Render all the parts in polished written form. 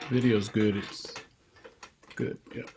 Video's good. It's good. Yep.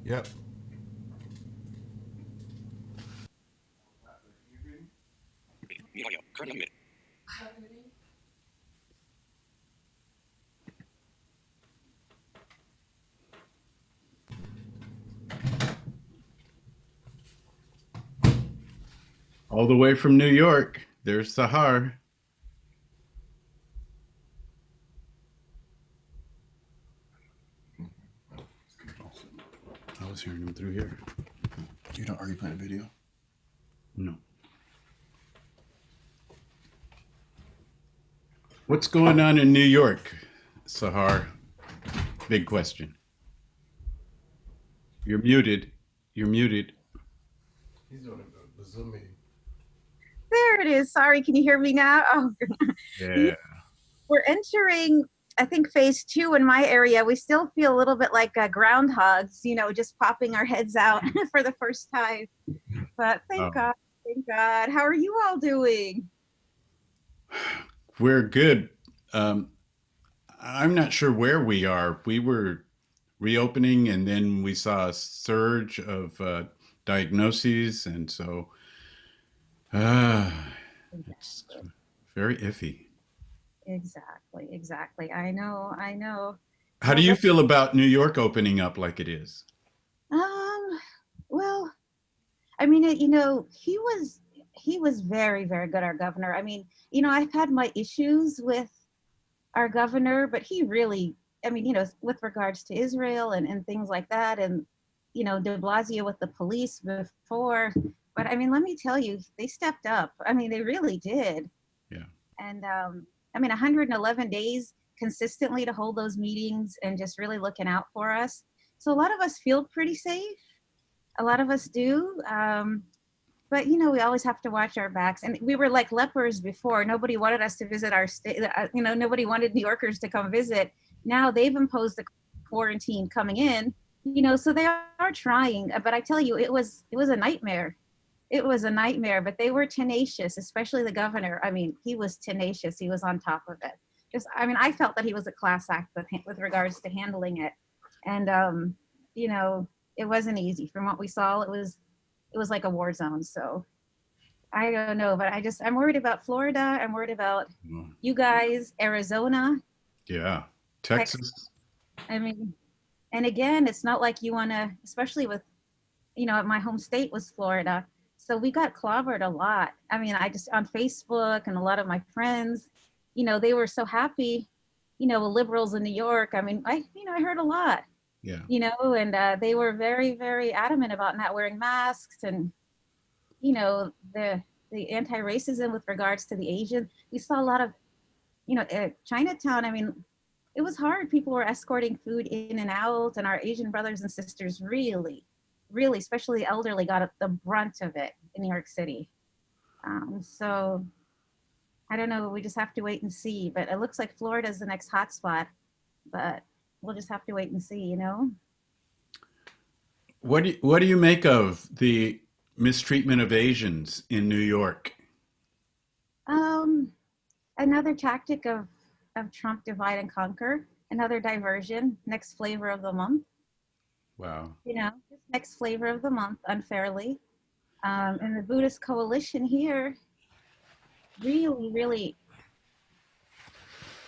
Yep. Mute audio. Currently muted. All the way from New York. There's Sahar. I was hearing him through here. You don't already playing a video? No. What's going on in New York, Sahar? Big question. You're muted. You're muted. He's doing the Zoom meeting. there it is. Sorry, can you hear me now? Oh, Yeah. we're entering, I think, phase two in my area. We still feel a little bit like groundhogs, just popping our heads out for the first time. But thank Oh, God, thank God. How are you all doing? we're good. Um, I'm not sure where we are. We were reopening, and then we saw a surge of diagnoses, and so uh, it's Exactly, very iffy. exactly. I know, I know. How do Well, you let's, feel about New York opening up like it is? um, well, I mean, he was very, very good, our governor. I mean, I've had my issues with our governor, but he really, I mean, with regards to Israel and things like that, and De Blasio with the police before. But I mean, let me tell you, they stepped up. I mean, they really did. Yeah. And I mean, 111 days consistently to hold those meetings and just really looking out for us. So a lot of us feel pretty safe. A lot of us do. But we always have to watch our backs, and we were like lepers before. Nobody wanted us to visit our state. Nobody wanted New Yorkers to come visit. Now they've imposed a quarantine coming in, so they are trying. But I tell you, it was a nightmare. It was a nightmare, but they were tenacious, especially the governor. I mean, he was tenacious. He was on top of it. Just, I mean, I felt that he was a class act with regards to handling it. And you know it wasn't easy. From what we saw, it was like a war zone. So I don't know, but I'm worried about Florida. I'm worried about Well, you guys, Arizona, yeah. Texas. Texas. I mean, and again, it's not like you want to, especially with, my home state was Florida. So we got clobbered a lot. I mean, I just on Facebook and a lot of my friends, they were so happy, liberals in New York. I mean, I heard a lot, Yeah. and they were very, very adamant about not wearing masks and the anti-racism with regards to the Asian. We saw a lot of Chinatown. I mean, it was hard. People were escorting food in and out, and our Asian brothers and sisters really, really, especially the elderly, got the brunt of it in New York City. So I don't know. We just have to wait and see. But it looks like Florida is the next hotspot. But we'll just have to wait and see. What do you make of the mistreatment of Asians in New York? Um, Another tactic of Trump divide and conquer. Another diversion. Next flavor of the month. Wow. Just next flavor of the month unfairly. And the Buddhist coalition here really, really,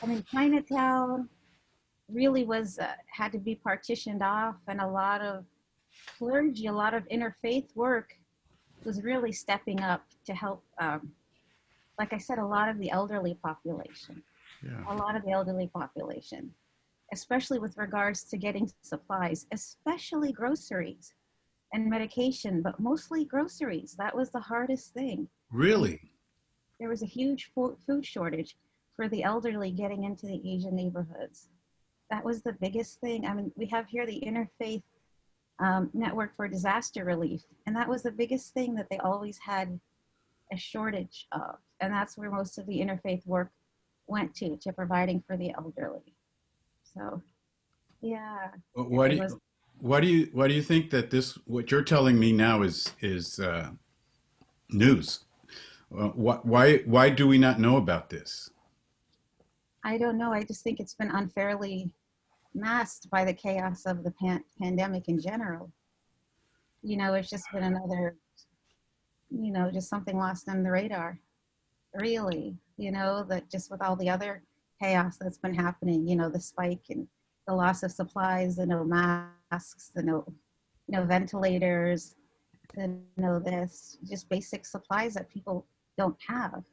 I mean, Chinatown really was had to be partitioned off, and a lot of clergy, a lot of interfaith work was really stepping up to help, like I said, a lot of the elderly population, Yeah. a lot of the elderly population, especially with regards to getting supplies, especially groceries and medication, but mostly groceries. That was the hardest thing. And Really? there was a huge food shortage for the elderly getting into the Asian neighborhoods. That was the biggest thing. I mean, we have here the Interfaith Network for Disaster Relief, and that was the biggest thing that they always had a shortage of. And that's where most of the interfaith work went to providing for the elderly. So, yeah, Why do it you, was. why do you think that this what you're telling me now is news? Why do we not know about this? I don't know. I just think it's been unfairly masked by the chaos of the pandemic in general. It's just been another, just something lost on the radar, really, that just with all the other chaos that's been happening, the spike and the loss of supplies, the no masks, the no, ventilators, the no this, just basic supplies that people don't have,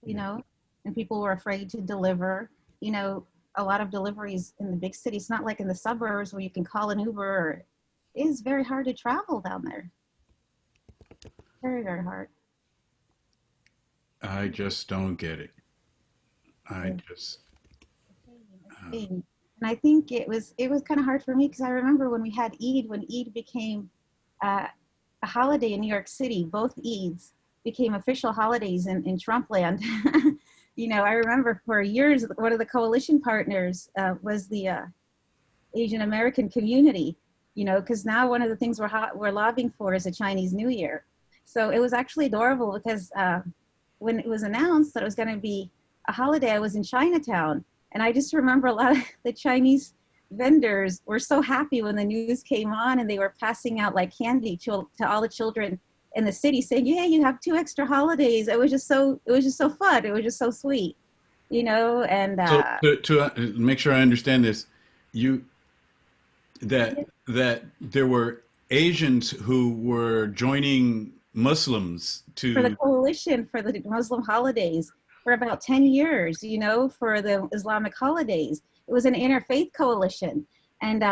you Yeah. know, and people were afraid to deliver, you know, a lot of deliveries in the big cities, not like in the suburbs where you can call an Uber. It is very hard to travel down there. Very, very hard. I just don't get it. I It's just a shame, it's a uh, shame. And I think it was kind of hard for me because I remember when we had Eid, when Eid became uh, a holiday in New York City, both Eids became official holidays in Trump land. You know, I remember for years, one of the coalition partners was the Asian American community, you know, because now one of the things we're lobbying for is a Chinese New Year. So it was actually adorable because when it was announced that it was going to be a holiday, I was in Chinatown. And I just remember a lot of the Chinese vendors were so happy when the news came on, and they were passing out like candy to all the children in the city, saying, "Yeah, you have 2 extra holidays." It was just so fun. It was just so sweet, you know. And So to make sure I understand this, you that there were Asians who were joining Muslims for the to. coalition for the Muslim holidays for about 10 years, you know, for the Islamic holidays. It was an interfaith coalition. And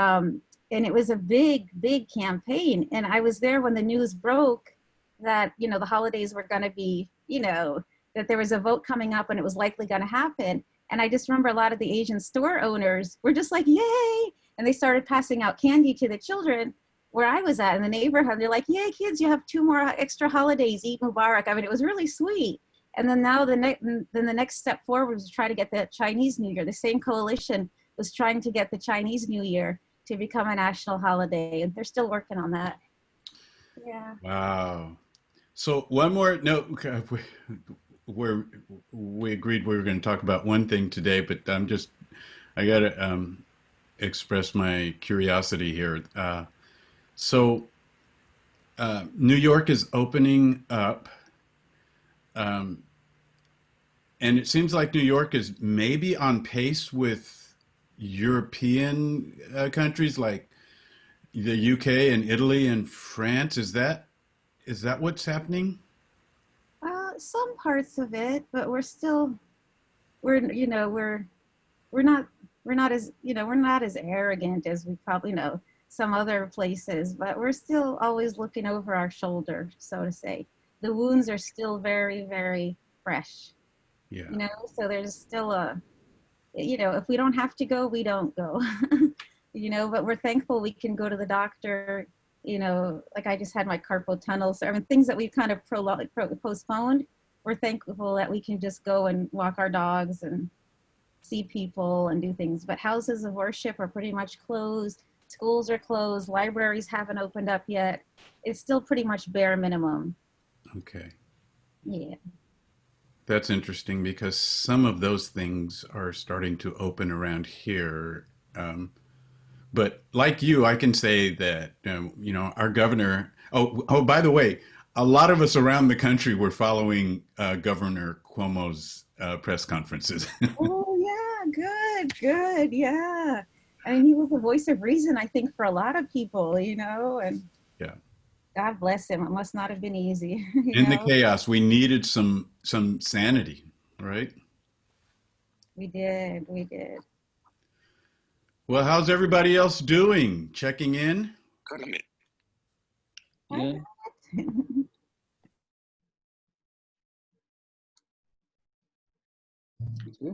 it was a big, big campaign. And I was there when the news broke that, you know, the holidays were going to be, you know, that there was a vote coming up and it was likely going to happen. And I just remember a lot of the Asian store owners were just like, yay. And they started passing out candy to the children where I was at in the neighborhood. They're like, yay, kids, you have 2 more extra holidays, Eid Mubarak. I mean, it was really sweet. And then now the next step forward was to try to get the Chinese New Year. The same coalition was trying to get the Chinese New Year to become a national holiday. And they're still working on that. Yeah. Wow. So one more, no, okay, we agreed we were going to talk about one thing today, but I got to express my curiosity here. New York is opening up, and it seems like New York is maybe on pace with European countries like the UK and Italy and France. Is that what's happening? Some parts of it, but we're not as arrogant as we probably know some other places, but we're still always looking over our shoulder, so to say. The wounds are still very, very fresh, Yeah. you know, so there's still if we don't have to go, we don't go, you know, but we're thankful we can go to the doctor, you know, like I just had my carpal tunnel. So I mean, things that we've kind of postponed, we're thankful that we can just go and walk our dogs and see people and do things. But houses of worship are pretty much closed. Schools are closed. Libraries haven't opened up yet. It's still pretty much bare minimum. Okay. Yeah. That's interesting because some of those things are starting to open around here. But like you, I can say that, you know, our governor, by the way, a lot of us around the country were following Governor Cuomo's press conferences. Oh, yeah. Good. Yeah. I mean, he was the voice of reason, I think, for a lot of people, you know, and Yeah. God bless him. It must not have been easy. You In the know? chaos, we needed some sanity, right? We did. Well, how's everybody else doing? Checking in? Current limit. Yeah.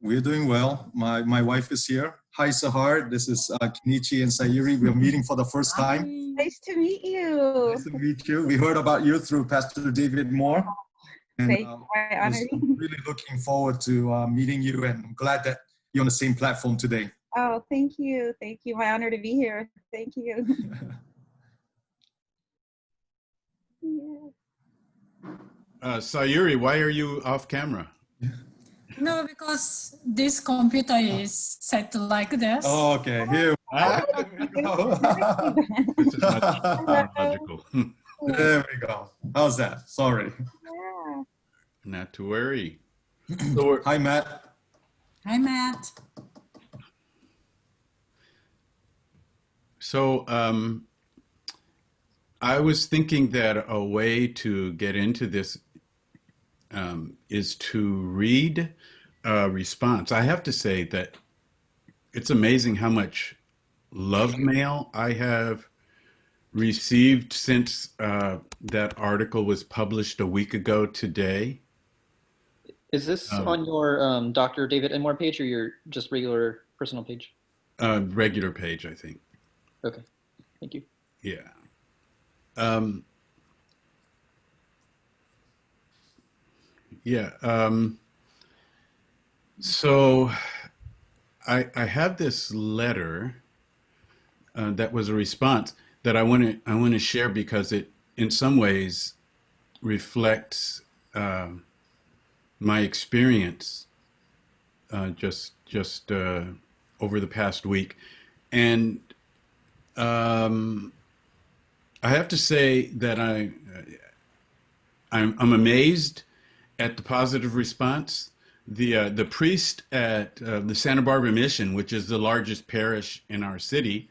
We're doing well. My wife is here. Hi, Sahar. This is Kenichi and Sayuri. We're meeting for the first time. Nice to meet you. Nice to meet you. We heard about you through Pastor David Moore. And Thank you. I honor you. really looking forward to meeting you, and I'm glad that you're on the same platform today. Oh, thank you. My honor to be here. Thank you. Yeah. Sayuri, why are you off camera? No, because this computer is set like this. Oh, okay, here we go. This is much more logical. There we go. How's that? Sorry. Yeah. Not to worry. So Hi, Matt. Hi, Matt. I was thinking that a way to get into this is to read a response. I have to say that it's amazing how much love mail I have received since that article was published a week ago today. Is this on your Dr. David Enmore page or your just regular personal page? Regular page, I think. Okay, thank you. Yeah. Yeah. So I have this letter that was a response that I want to share because it, in some ways, reflects my experience just over the past week, and um, I have to say that I'm amazed at the positive response. The priest at the Santa Barbara Mission, which is the largest parish in our city,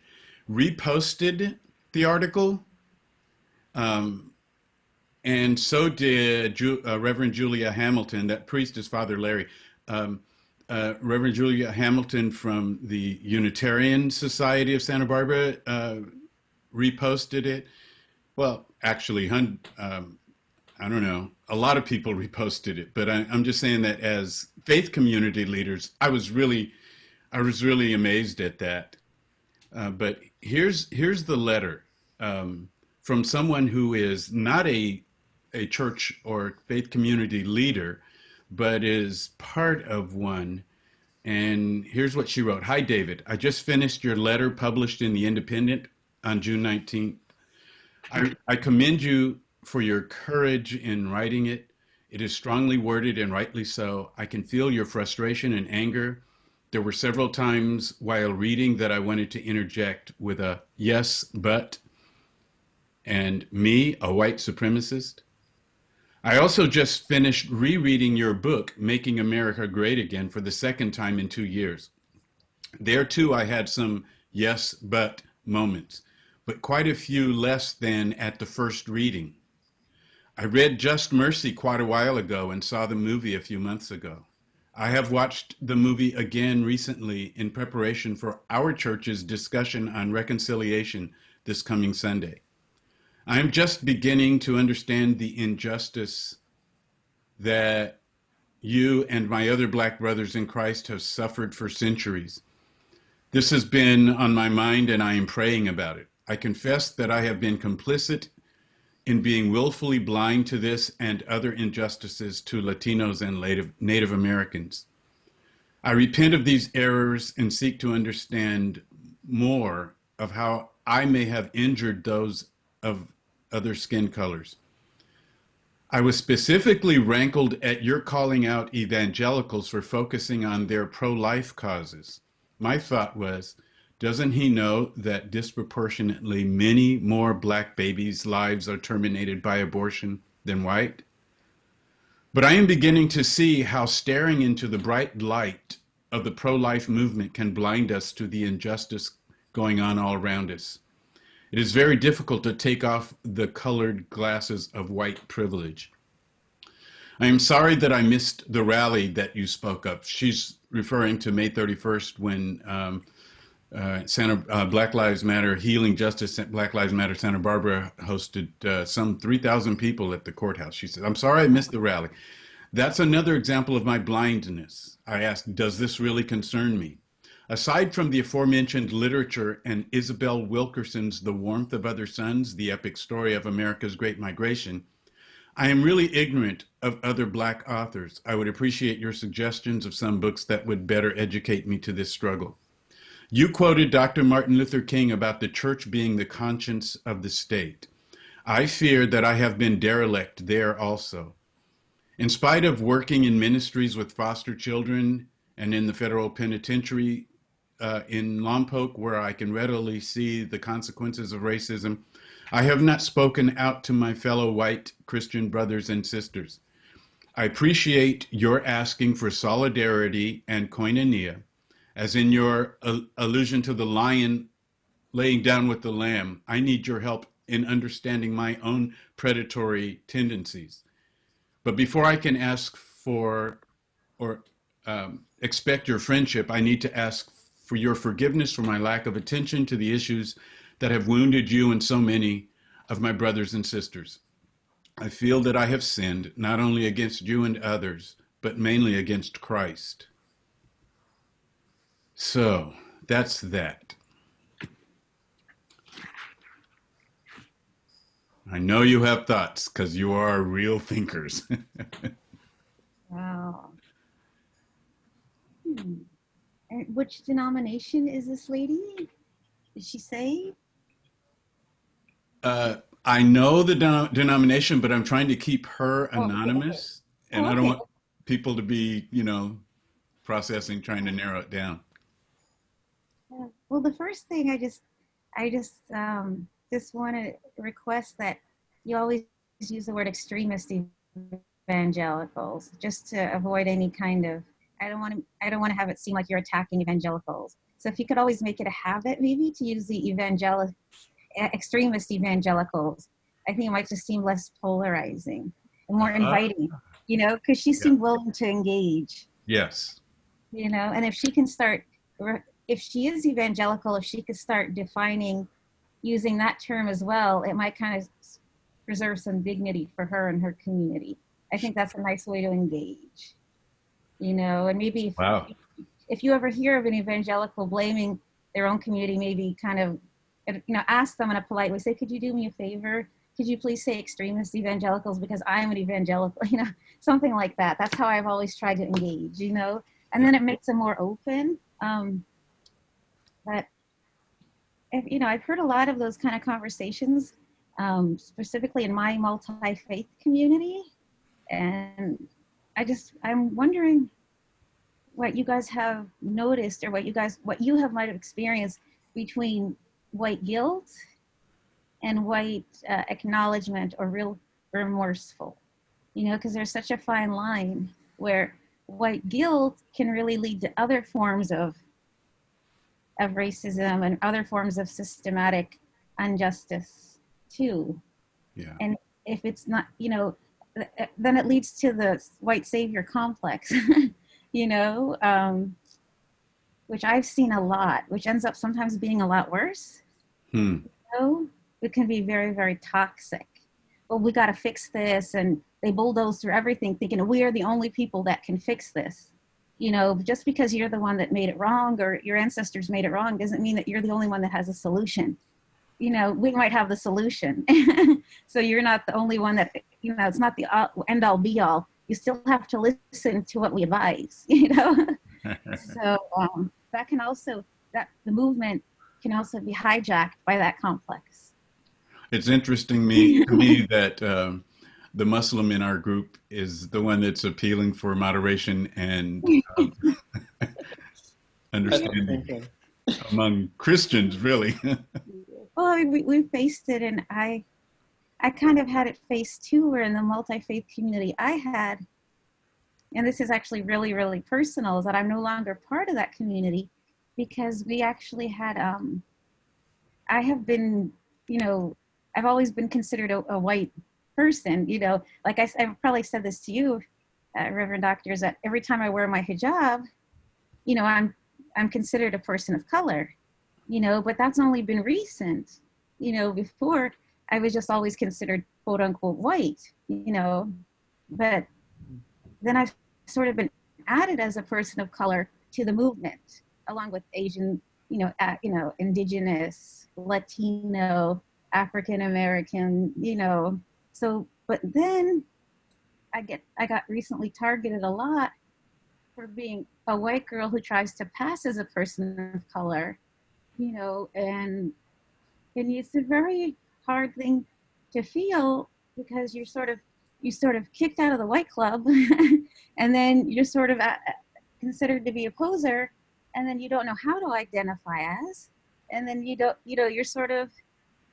reposted the article, um, and so did Reverend Julia Hamilton. That priest is Father Larry. Um, Reverend Julia Hamilton from the Unitarian Society of Santa Barbara reposted it. Well, actually, I don't know. A lot of people reposted it, but I'm just saying that as faith community leaders, I was really amazed at that. But here's the letter from someone who is not a church or faith community leader, but is part of one. And here's what she wrote. Hi, David. I just finished your letter published in The Independent on June 19th. I commend you for your courage in writing it. It is strongly worded and rightly so. I can feel your frustration and anger. There were several times while reading that I wanted to interject with a yes, but, and me, a white supremacist. I also just finished rereading your book, Making America Great Again, for the second time in 2 years. There too, I had some yes, but moments, but quite a few less than at the first reading. I read Just Mercy quite a while ago and saw the movie a few months ago. I have watched the movie again recently in preparation for our church's discussion on reconciliation this coming Sunday. I am just beginning to understand the injustice that you and my other black brothers in Christ have suffered for centuries. This has been on my mind and I am praying about it. I confess that I have been complicit in being willfully blind to this and other injustices to Latinos and Native Americans. I repent of these errors and seek to understand more of how I may have injured those of other skin colors. I was specifically rankled at your calling out evangelicals for focusing on their pro-life causes. My thought was, doesn't he know that disproportionately many more black babies' lives are terminated by abortion than white? But I am beginning to see how staring into the bright light of the pro-life movement can blind us to the injustice going on all around us. It is very difficult to take off the colored glasses of white privilege. I am sorry that I missed the rally that you spoke of. She's referring to May 31st when Black Lives Matter, Healing Justice, Black Lives Matter Santa Barbara hosted some 3,000 people at the courthouse. She said, I'm sorry I missed the rally. That's another example of my blindness. I asked, does this really concern me? Aside from the aforementioned literature and Isabel Wilkerson's The Warmth of Other Suns, the epic story of America's Great Migration, I am really ignorant of other Black authors. I would appreciate your suggestions of some books that would better educate me to this struggle. You quoted Dr. Martin Luther King about the church being the conscience of the state. I fear that I have been derelict there also. In spite of working in ministries with foster children and in the federal penitentiary in Lompoc, where I can readily see the consequences of racism, I have not spoken out to my fellow white Christian brothers and sisters. I appreciate your asking for solidarity and koinonia, as in your allusion to the lion laying down with the lamb. I need your help in understanding my own predatory tendencies. But before I can ask for or expect your friendship, I need to ask for your forgiveness for my lack of attention to the issues that have wounded you and so many of my brothers and sisters. I feel that I have sinned not only against you and others, but mainly against Christ. So that's that. I know you have thoughts because you are real thinkers. Wow. Hmm. And which denomination is this lady? Did she say? I know the denomination, but I'm trying to keep her Oh, anonymous, and oh, I don't okay. want people to be, processing, trying to narrow it down. Well, the first thing I just want to request that you always use the word extremist evangelicals, just to avoid any kind of. I don't want to have it seem like you're attacking evangelicals. So if you could always make it a habit, maybe, to use the extremist evangelicals, I think it might just seem less polarizing and more Uh, inviting. Because she yeah. seemed willing to engage. Yes. And if she can start, if she is evangelical, if she could start defining using that term as well, it might kind of preserve some dignity for her and her community. I think that's a nice way to engage. And maybe Wow. if you ever hear of an evangelical blaming their own community, maybe kind of, ask them in a polite way, say, could you do me a favor? Could you please say extremist evangelicals because I'm an evangelical, something like that. That's how I've always tried to engage, and Yeah. then it makes them more open. But I've heard a lot of those kind of conversations, specifically in my multi-faith community, and I'm wondering what you guys have noticed, or what you might have experienced between white guilt and white acknowledgement or real remorseful. Because there's such a fine line where white guilt can really lead to other forms of racism and other forms of systematic injustice too. Yeah. And if it's not, then it leads to the white savior complex, you know, um, which I've seen a lot, which ends up sometimes being a lot worse. Hmm. It can be very, very toxic. Well, we got to fix this. And they bulldoze through everything thinking we are the only people that can fix this. Just because you're the one that made it wrong or your ancestors made it wrong doesn't mean that you're the only one that has a solution. We might have the solution. So you're not the only one that, it's not the end all be all. You still have to listen to what we advise, So that can also, the movement can also be hijacked by that complex. It's interesting to me that the Muslim in our group is the one that's appealing for moderation and understanding among Christians, really. Well, I mean, we faced it, and I kind of had it faced too, where in the multi-faith community I had, and this is actually really, really personal, is that I'm no longer part of that community because we actually had, I have been, I've always been considered a white person, like I've probably said this to you, Reverend Doctor, is that every time I wear my hijab, I'm considered a person of color, but that's only been recent. Before I was just always considered quote unquote white, but then I've sort of been added as a person of color to the movement, along with Asian, indigenous, Latino, African American, so, but then I got recently targeted a lot for being a white girl who tries to pass as a person of color, and it's a very hard thing to feel because you sort of kicked out of the white club and then you're sort of considered to be a poser, and then you don't know how to identify as, and then you're sort of,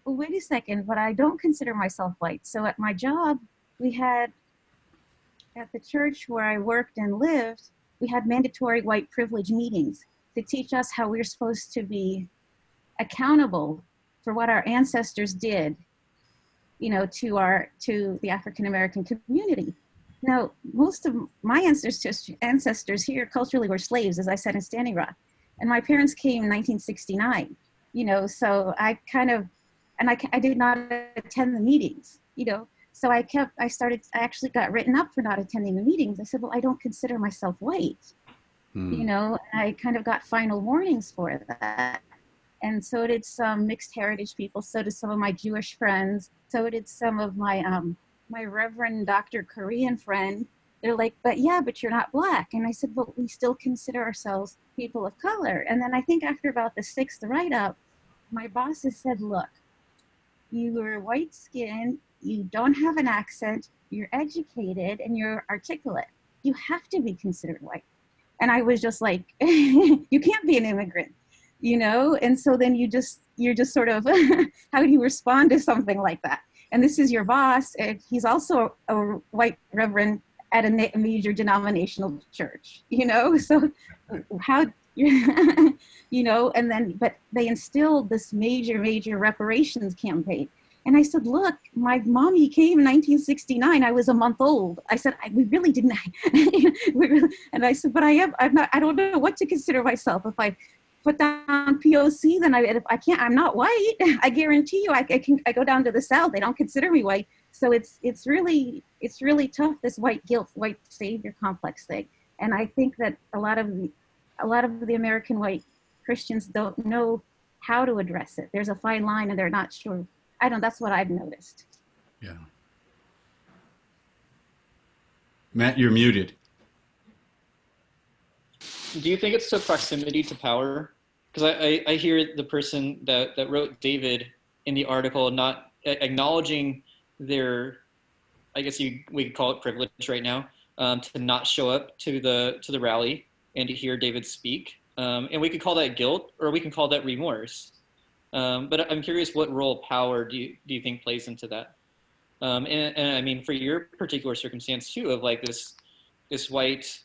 well, wait a second, but I don't consider myself white. So at my job, we had, at the church where I worked and lived, we had mandatory white privilege meetings to teach us how we're supposed to be accountable for what our ancestors did, to the African American community. Now, most of my ancestors here culturally were slaves, as I said in Standing Rock, and my parents came in 1969. So I kind of, and I did not attend the meetings. So I actually got written up for not attending the meetings. I said, well, I don't consider myself white. Hmm. I kind of got final warnings for that. And so did some mixed heritage people. So did some of my Jewish friends. So did some of my my Reverend Dr. Korean friend, they're like, but yeah, but you're not Black. And I said, but we still consider ourselves people of color. And then I think after about the sixth write-up, my bosses said, look, you are white skinned, you don't have an accent, you're educated, and you're articulate. You have to be considered white. And I was just like, you can't be an immigrant, you know? And so then you're just sort of, how do you respond to something like that? And this is your boss, and he's also a white reverend at a major denominational church, you know? So how, you know, and then, but they instilled this major reparations campaign. And I said, look, my mommy came in 1969. I was a month old. I said, we really didn't. And I said, but I don't know what to consider myself. If I put down POC, then if I can't, I'm not white. I guarantee you, I go down to the South. They don't consider me white. So it's really tough, this white guilt, white savior complex thing. And I think that a lot of the American white Christians don't know how to address it. There's a fine line and they're not sure. That's what I've noticed. Yeah. Matt, you're muted. Do you think it's the proximity to power? Because I hear the person that wrote David in the article not acknowledging their, I guess we could call it privilege right now, to not show up to the rally and to hear David speak. And we could call that guilt, or we can call that remorse. But I'm curious, what role power do you think plays into that? And I mean, for your particular circumstance too, of like this white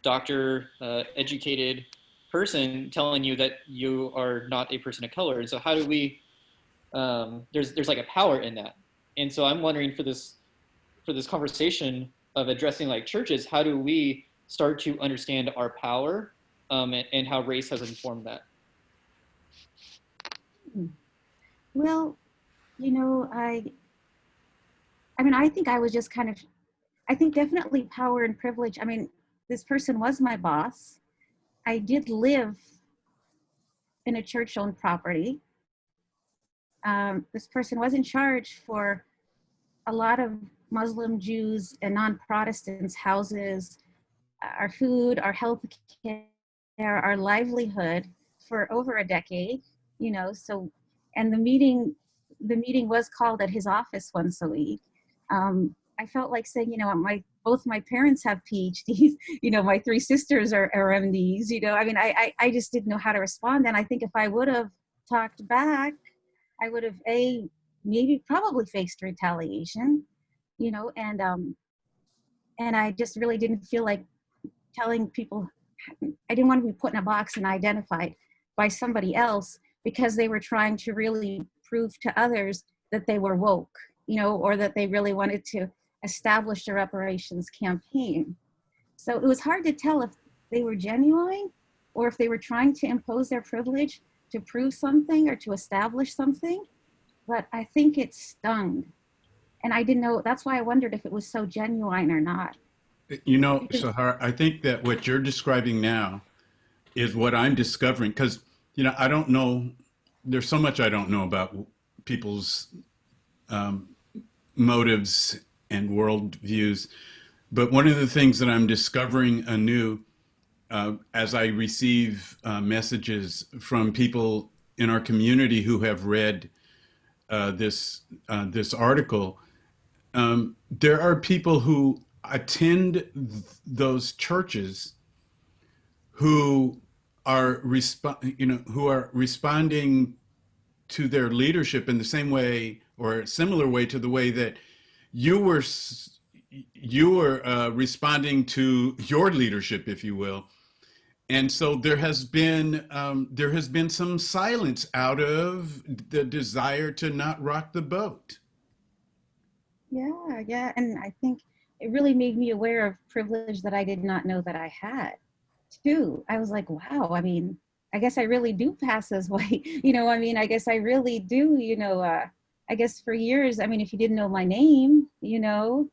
doctor, educated person telling you that you are not a person of color. And so how do we, there's like a power in that. And so I'm wondering for this conversation of addressing like churches, how do we start to understand our power, and how race has informed that? Well, you know, I mean, I think I was just I think definitely power and privilege. I mean, this person was my boss. I did live in a church-owned property. This person was in charge for a lot of Muslim, Jews, and non-Protestants' houses, our food, our health care, our livelihood for over a decade, you know, so, and the meeting was called at his office once a week. I felt like saying, you know, both my parents have PhDs, you know, my three sisters are MDs, you know, I mean, I just didn't know how to respond. And I think if I would have talked back, I would have maybe probably faced retaliation, you know, and I just really didn't feel like telling people. I didn't want to be put in a box and identified by somebody else because they were trying to really prove to others that they were woke, you know, or that they really wanted to establish a reparations campaign. So it was hard to tell if they were genuine or if they were trying to impose their privilege to prove something or to establish something. But I think it stung. And I didn't know, that's why I wondered if it was so genuine or not. You know, Sahar, I think that what you're describing now is what I'm discovering, because, you know, I don't know, there's so much I don't know about people's motives and worldviews. But one of the things that I'm discovering anew as I receive messages from people in our community who have read this article, there are people who attend those churches who are responding to their leadership in the same way or a similar way to the way that you were responding to your leadership, if you will. And so there has been some silence out of the desire to not rock the boat. Yeah. And I think it really made me aware of privilege that I did not know that I had too. I was like, wow, I mean, I guess I really do pass as white, you know, I mean, I guess I really do, you know, I guess for years, I mean, if you didn't know my name, you know,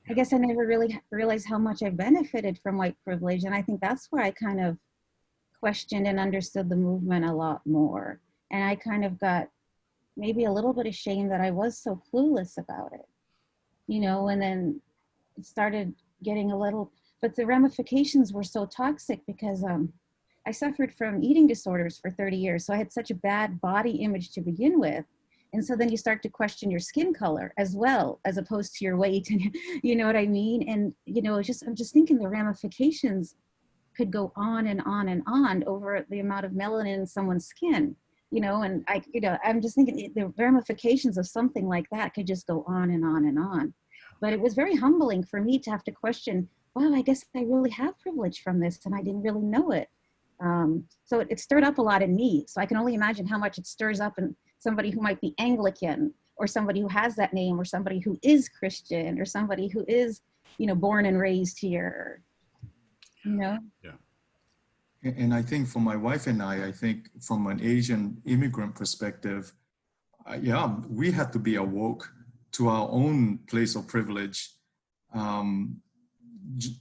I guess I never really realized how much I benefited from white privilege. And I think that's where I kind of questioned and understood the movement a lot more. And I kind of got maybe a little bit ashamed that I was so clueless about it, you know, and then it started getting a little, but the ramifications were so toxic because I suffered from eating disorders for 30 years. So I had such a bad body image to begin with. And so then you start to question your skin color as well, as opposed to your weight. And you know what I mean? And, you know, I'm just thinking the ramifications could go on and on and on over the amount of melanin in someone's skin, you know, and I'm just thinking the ramifications of something like that could just go on and on and on. But it was very humbling for me to have to question, wow, I guess I really have privilege from this and I didn't really know it. So it stirred up a lot in me. So I can only imagine how much it stirs up in somebody who might be Anglican, or somebody who has that name, or somebody who is Christian, or somebody who is, you know, born and raised here, you know? Yeah. And I think for my wife and I think from an Asian immigrant perspective, yeah, we had to be awoke to our own place of privilege,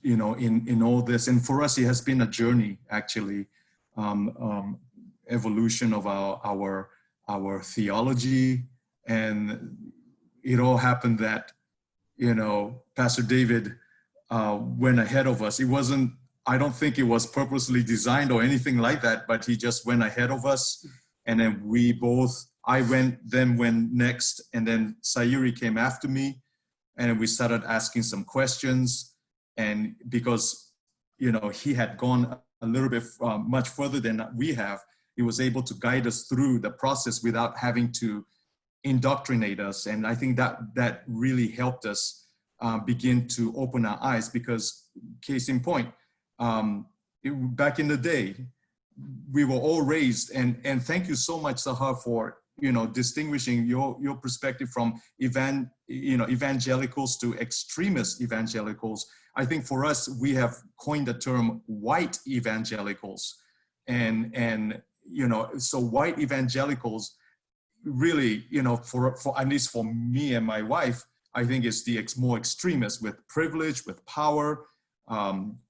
you know, in all this. And for us, it has been a journey, actually, evolution of our theology. And it all happened that, you know, Pastor David went ahead of us. It wasn't, I don't think it was purposely designed or anything like that, but he just went ahead of us. And then we both, I went, then went next, and then Sayuri came after me, and we started asking some questions. And because, you know, he had gone a little bit much further than we have, he was able to guide us through the process without having to indoctrinate us. And I think that really helped us begin to open our eyes, because case in point, back in the day, we were all raised, and thank you so much, Sahar, for, you know, distinguishing your perspective from evangelicals to extremist evangelicals. I think for us, we have coined the term white evangelicals, and you know, so white evangelicals really, you know, for at least for me and my wife, I think it's the more extremists with privilege, with power,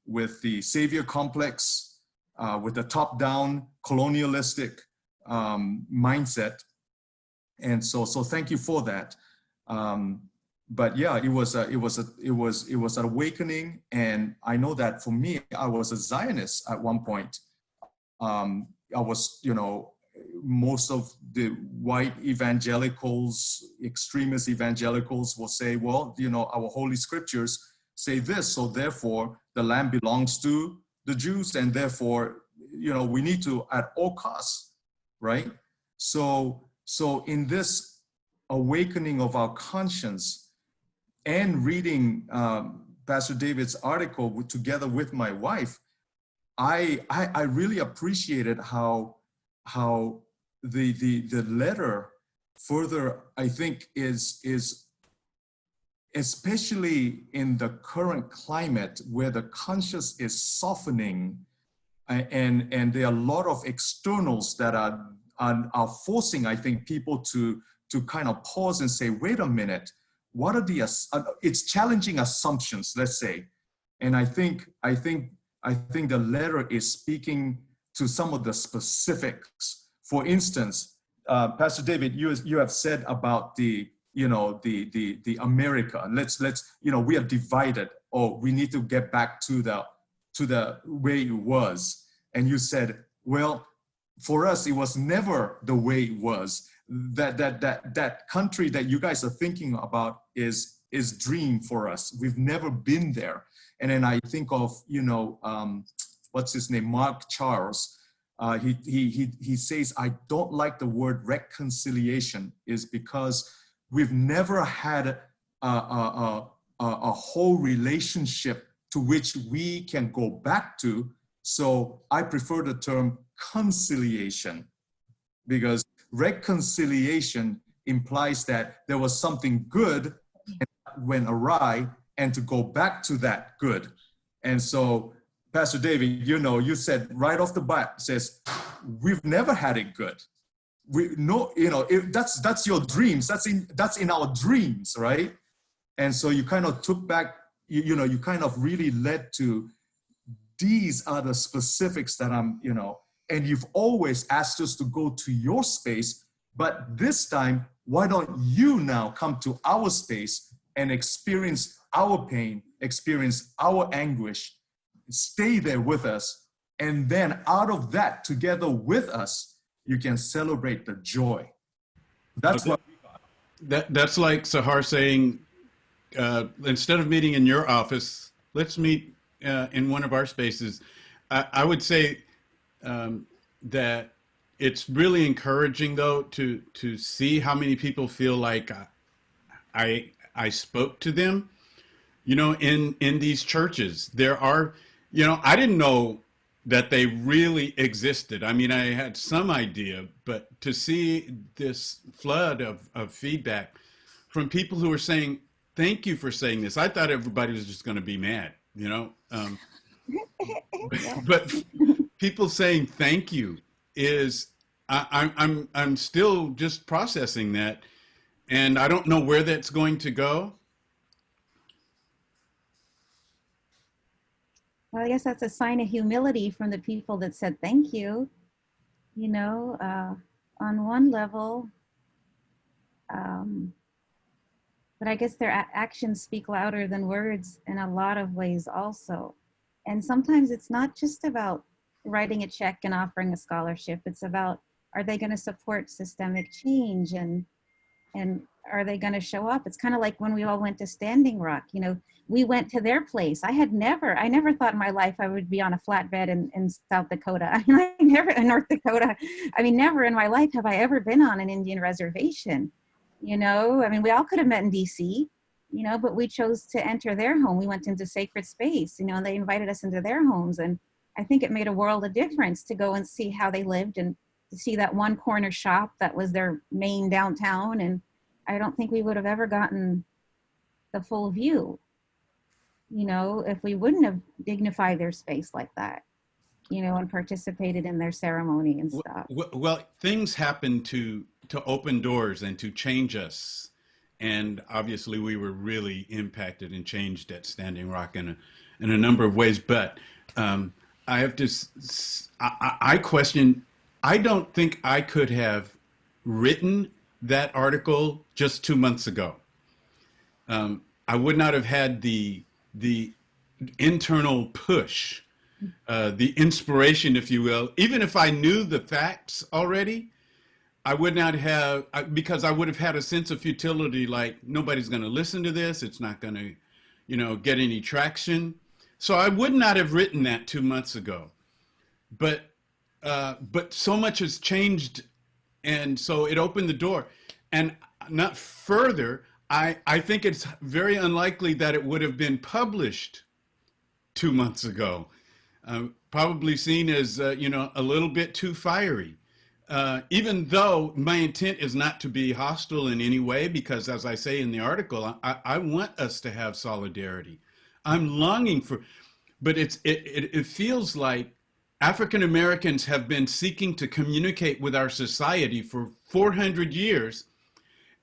with the savior complex, with the top-down colonialistic mindset. And so thank you for that. But yeah, it was an awakening. And I know that for me, I was a Zionist at one point. I was, you know, most of the white evangelicals, extremist evangelicals will say, well, you know, our holy scriptures say this, so therefore the land belongs to the Jews, and therefore, you know, we need to at all costs, right? So in this awakening of our conscience and reading Pastor David's article together with my wife, I really appreciated how the letter further, I think, is especially in the current climate where the conscience is softening, and there are a lot of externals that are forcing, I think, people to kind of pause and say, wait a minute, what are the, it's challenging assumptions, let's say. And I think the letter is speaking to some of the specifics. For instance, Pastor David, you have said about the America. Let's you know, we are divided. Oh, we need to get back to the way it was. And you said, well, for us, it was never the way it was. That country that you guys are thinking about is dream for us. We've never been there. And then I think of, you know, what's his name, Mark Charles. He says, I don't like the word reconciliation, is because we've never had a whole relationship to which we can go back to. So I prefer the term conciliation, because reconciliation implies that there was something good and went awry, and to go back to that good. And so, Pastor David, you know, you said right off the bat, says, we've never had it good. We know, you know, that's your dreams. That's in our dreams, right? And so you kind of took back, you know, you kind of really led to, these are the specifics that I'm, you know, and you've always asked us to go to your space, but this time, why don't you now come to our space and experience our pain experience our anguish, stay there with us, and then out of that, together with us, you can celebrate the joy. That's what That's like Sahar saying, instead of meeting in your office, let's meet in one of our spaces. I would say that it's really encouraging, though, to see how many people feel like I spoke to them. You know, in these churches, there are, you know, I didn't know that they really existed. I mean, I had some idea, but to see this flood of feedback from people who were saying, thank you for saying this. I thought everybody was just going to be mad, you know? But people saying thank you is, I'm still just processing that. And I don't know where that's going to go. Well, I guess that's a sign of humility from the people that said thank you. You know, on one level, but I guess their actions speak louder than words in a lot of ways also. And sometimes it's not just about writing a check and offering a scholarship. It's about, are they going to support systemic change, and are they going to show up? It's kind of like when we all went to Standing Rock. You know, we went to their place. I never thought in my life I would be on a flatbed in South Dakota. I mean, I never, in North Dakota. I mean, never in my life have I ever been on an Indian reservation. You know, I mean, we all could have met in DC, you know, but we chose to enter their home. We went into sacred space, you know, and they invited us into their homes. And I think it made a world of difference to go and see how they lived, and to see that one corner shop that was their main downtown. And I don't think we would have ever gotten the full view, you know, if we wouldn't have dignified their space like that, you know, and participated in their ceremony and stuff. Well, things happen to open doors and to change us. And obviously we were really impacted and changed at Standing Rock in a number of ways. But I have to, I question, I don't think I could have written that article just 2 months ago. I would not have had the internal push, the inspiration, if you will. Even if I knew the facts already, I would not have, because I would have had a sense of futility, like nobody's going to listen to this. It's not going to, you know, get any traction. So I would not have written that 2 months ago. But so much has changed. And so it opened the door. And not further, I think it's very unlikely that it would have been published 2 months ago. Probably seen as, you know, a little bit too fiery. Even though my intent is not to be hostile in any way, because as I say in the article, I want us to have solidarity. I'm longing for, but it feels like African Americans have been seeking to communicate with our society for 400 years.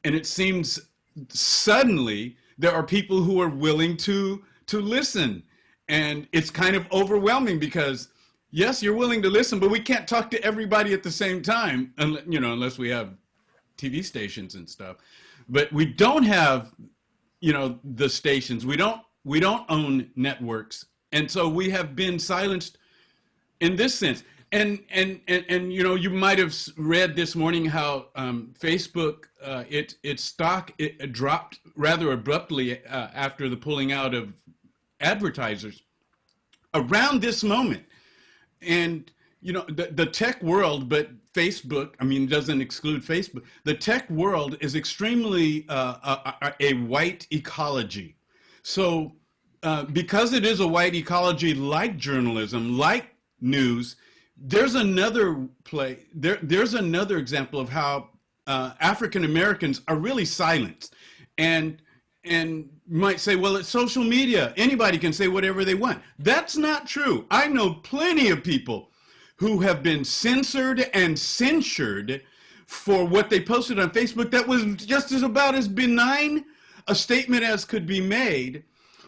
And it seems suddenly there are people who are willing to listen. And it's kind of overwhelming because, yes, you're willing to listen, but we can't talk to everybody at the same time, you know, unless we have TV stations and stuff. But we don't have, you know, the stations. We don't own networks. And so we have been silenced in this sense. And you know, you might have read this morning how Facebook, its stock it dropped rather abruptly after the pulling out of advertisers around this moment. And, you know, the tech world, but Facebook, I mean, doesn't exclude Facebook. The tech world is extremely a white ecology. So because it is a white ecology, like journalism, like news, there's another there's another example of how African Americans are really silenced. And you might say, well, it's social media. Anybody can say whatever they want. That's not true. I know plenty of people who have been censored and censured for what they posted on Facebook that was just about as benign a statement as could be made.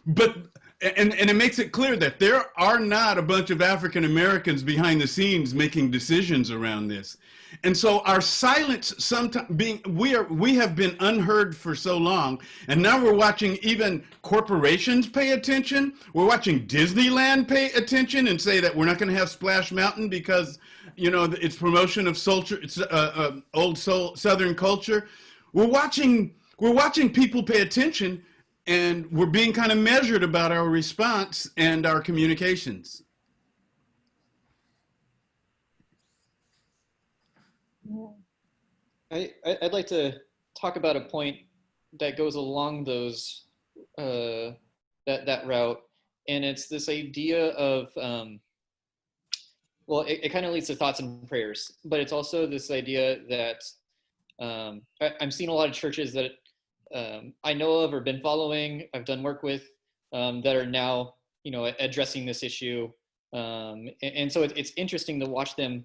But and it makes it clear that there are not a bunch of African Americans behind the scenes making decisions around this. And so our silence sometimes we have been unheard for so long, and now we're watching even corporations pay attention. We're watching Disneyland pay attention and say that we're not going to have Splash Mountain because, you know, it's promotion of old Southern culture. We're watching people pay attention, and we're being kind of measured about our response and our communications. I'd like to talk about a point that goes along those that route, and it's this idea of well, it kind of leads to thoughts and prayers, but it's also this idea that I'm seeing a lot of churches that I know of or been following, I've done work with, that are now, you know, addressing this issue, and so it's interesting to watch them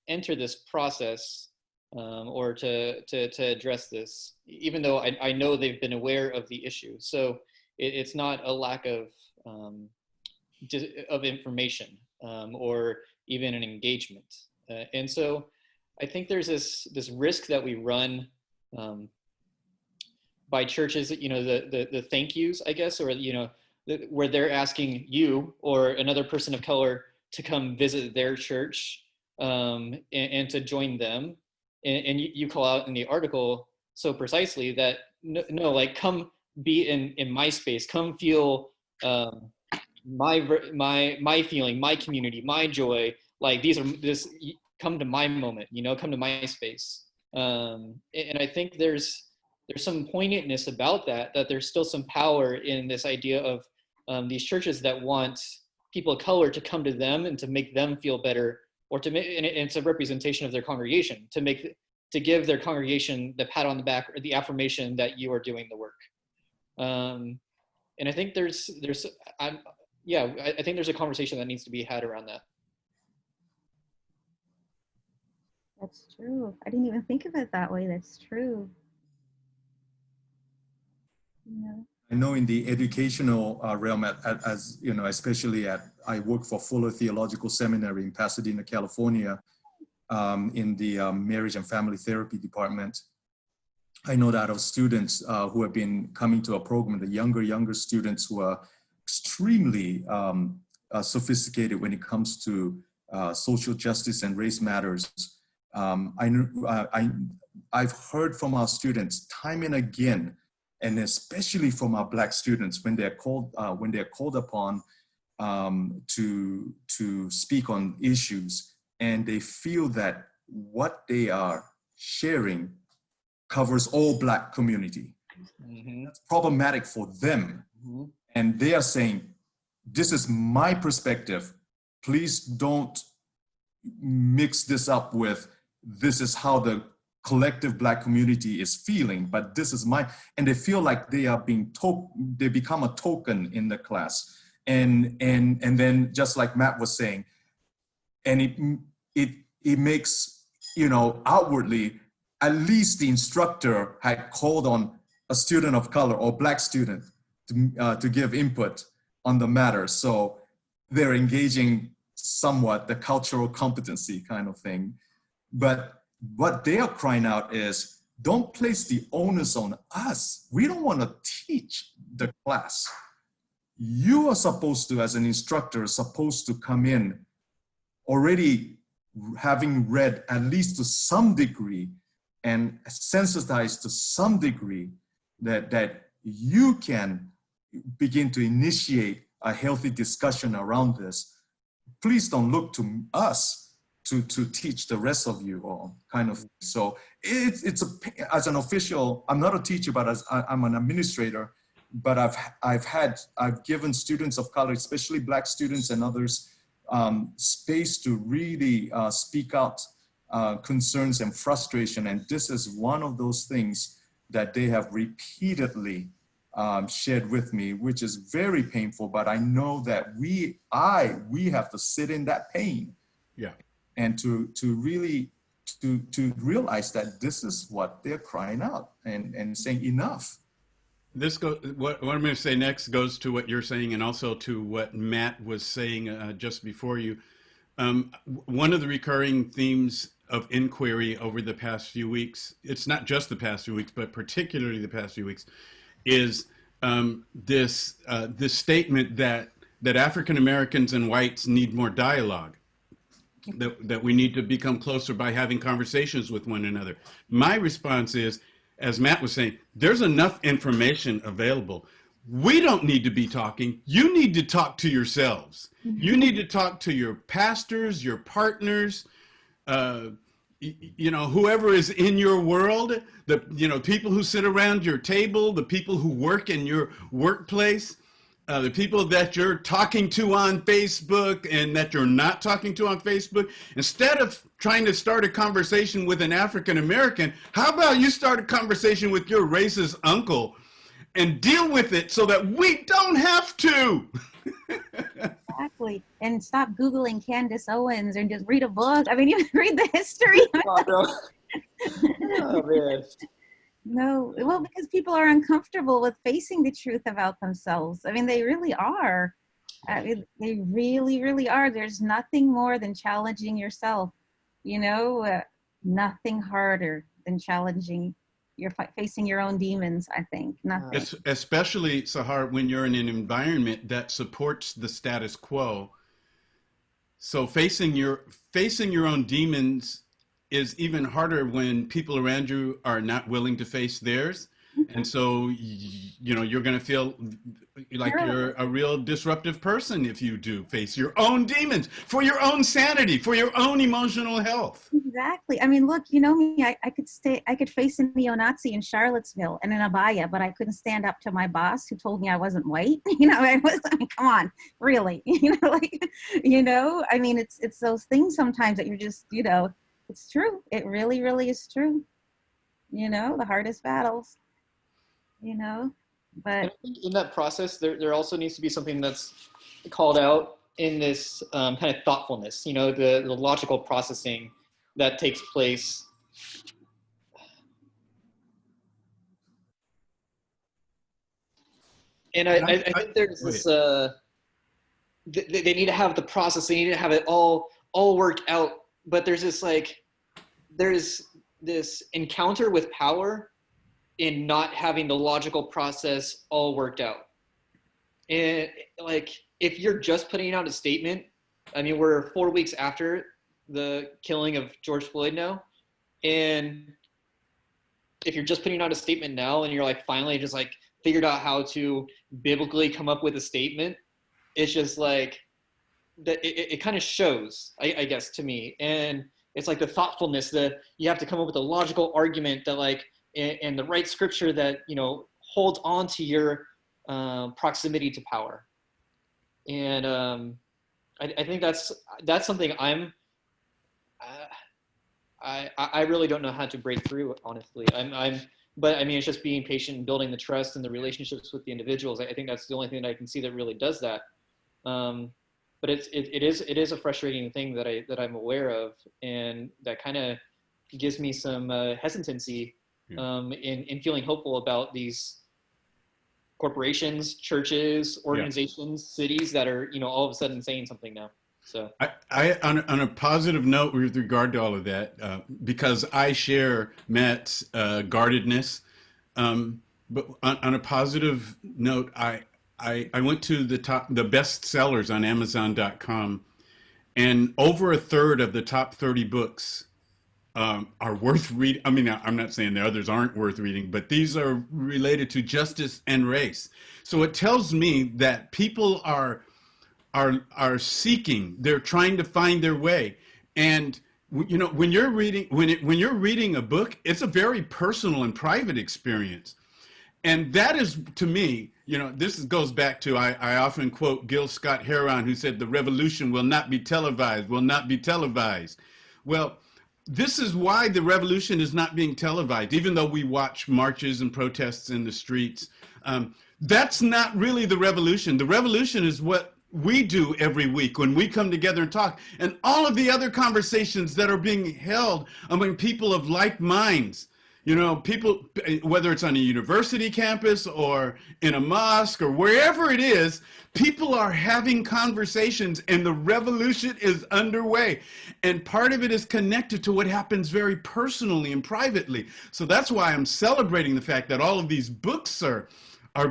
enter this process. Or to address this, even though I know they've been aware of the issue. So it's not a lack of information or even an engagement. And so I think there's this risk that we run by churches, you know, the thank yous, I guess, or, you know, where they're asking you or another person of color to come visit their church and to join them. And you call out in the article so precisely that no, like, come be in my space, come feel my feeling, my community, my joy. Like come to my moment, you know, come to my space. And I think there's some poignantness about that there's still some power in this idea of these churches that want people of color to come to them and to make them feel better, or to make, and it's a representation of their congregation, to give their congregation the pat on the back or the affirmation that you are doing the work. And I think I think there's a conversation that needs to be had around that. That's true. I didn't even think of it that way. That's true. Yeah. I know in the educational realm, as you know, especially I work for Fuller Theological Seminary in Pasadena, California, in the marriage and family therapy department. I know that of students who have been coming to a program, the younger students who are extremely sophisticated when it comes to social justice and race matters. I've heard from our students time and again, and especially from our Black students, when they're called upon to speak on issues, and they feel that what they are sharing covers all Black community. Mm-hmm. That's problematic for them. Mm-hmm. And they are saying, this is my perspective. Please don't mix this up with, this is how the collective Black community is feeling, but this is and they feel like they are they become a token in the class. And then, just like Matt was saying, and it makes, you know, outwardly, at least the instructor had called on a student of color or Black student to give input on the matter. So they're engaging somewhat the cultural competency kind of thing. But what they are crying out is, don't place the onus on us. We don't want to teach the class. You are supposed to, as an instructor, supposed to come in already having read at least to some degree and sensitized to some degree that you can begin to initiate a healthy discussion around this. Please don't look to us to teach the rest of you all, kind of. So as an official, I'm not a teacher, but I'm an administrator, but I've given students of color, especially Black students and others, space to really speak out concerns and frustration. And this is one of those things that they have repeatedly shared with me, which is very painful, but I know that we have to sit in that pain. Yeah. And to really realize that this is what they're crying out and saying enough. this go what I'm going to say next goes to what you're saying and also to what Matt was saying just before you. One of the recurring themes of inquiry over the past few weeks, it's not just the past few weeks, but particularly the past few weeks, is this statement that African Americans and whites need more dialogue, that we need to become closer by having conversations with one another. My response is, as Matt was saying, there's enough information available. We don't need to be talking. You need to talk to yourselves. You need to talk to your pastors, your partners, whoever is in your world, people who sit around your table, the people who work in your workplace, the people that you're talking to on Facebook and that you're not talking to on Facebook. Instead of trying to start a conversation with an African American, how about you start a conversation with your racist uncle and deal with it so that we don't have to? Exactly. And stop Googling Candace Owens and just read a book. I mean, you read the history. Oh, man. No, well, because people are uncomfortable with facing the truth about themselves. I mean, they really are. They really, really are. There's nothing more than challenging yourself. Nothing harder than challenging facing your own demons. I think nothing. Especially, Sahar, when you're in an environment that supports the status quo. So facing your own demons is even harder when people around you are not willing to face theirs. And so, you're going to feel like you're a real disruptive person if you do face your own demons for your own sanity, for your own emotional health. Exactly. I mean, look, you know me, I could face a neo-Nazi in Charlottesville and an abaya, but I couldn't stand up to my boss who told me I wasn't white. I mean, come on, really, I mean, it's those things sometimes that you're just, it's true. It really, really is true. The hardest battles, but I think in that process, there also needs to be something that's called out in this kind of thoughtfulness, the logical processing that takes place. And I think there's this, they need to have the process, they need to have it all worked out. But there's this encounter with power in not having the logical process all worked out. And if you're just putting out a statement, I mean, we're 4 weeks after the killing of George Floyd now. And if you're just putting out a statement now and you're finally just figured out how to biblically come up with a statement, it's just that it kind of shows, I guess, to me. And it's the thoughtfulness that you have to come up with a logical argument that and the right scripture that, holds on to your proximity to power. And I think that's something I really don't know how to break through, honestly. But I mean, it's just being patient and building the trust and the relationships with the individuals. I think that's the only thing that I can see that really does that. But it is a frustrating thing that I'm aware of, and that kind of gives me some hesitancy in feeling hopeful about these corporations, churches, organizations, cities that are all of a sudden saying something now. So I on a positive note with regard to all of that, because I share Matt's guardedness, but on a positive note, I went to the best sellers on Amazon.com, and over a third of the top 30 books are worth reading. I mean, I'm not saying the others aren't worth reading, but these are related to justice and race. So it tells me that people are seeking, they're trying to find their way. And when you're reading a book, it's a very personal and private experience. And that is, to me, this goes back to, I often quote Gil Scott-Heron, who said, "The revolution will not be televised, will not be televised." Well, this is why the revolution is not being televised, even though we watch marches and protests in the streets. That's not really the revolution. The revolution is what we do every week when we come together and talk, and all of the other conversations that are being held among people of like minds. You know, people, whether it's on a university campus or in a mosque or wherever it is, people are having conversations and the revolution is underway. And part of it is connected to what happens very personally and privately. So that's why I'm celebrating the fact that all of these books are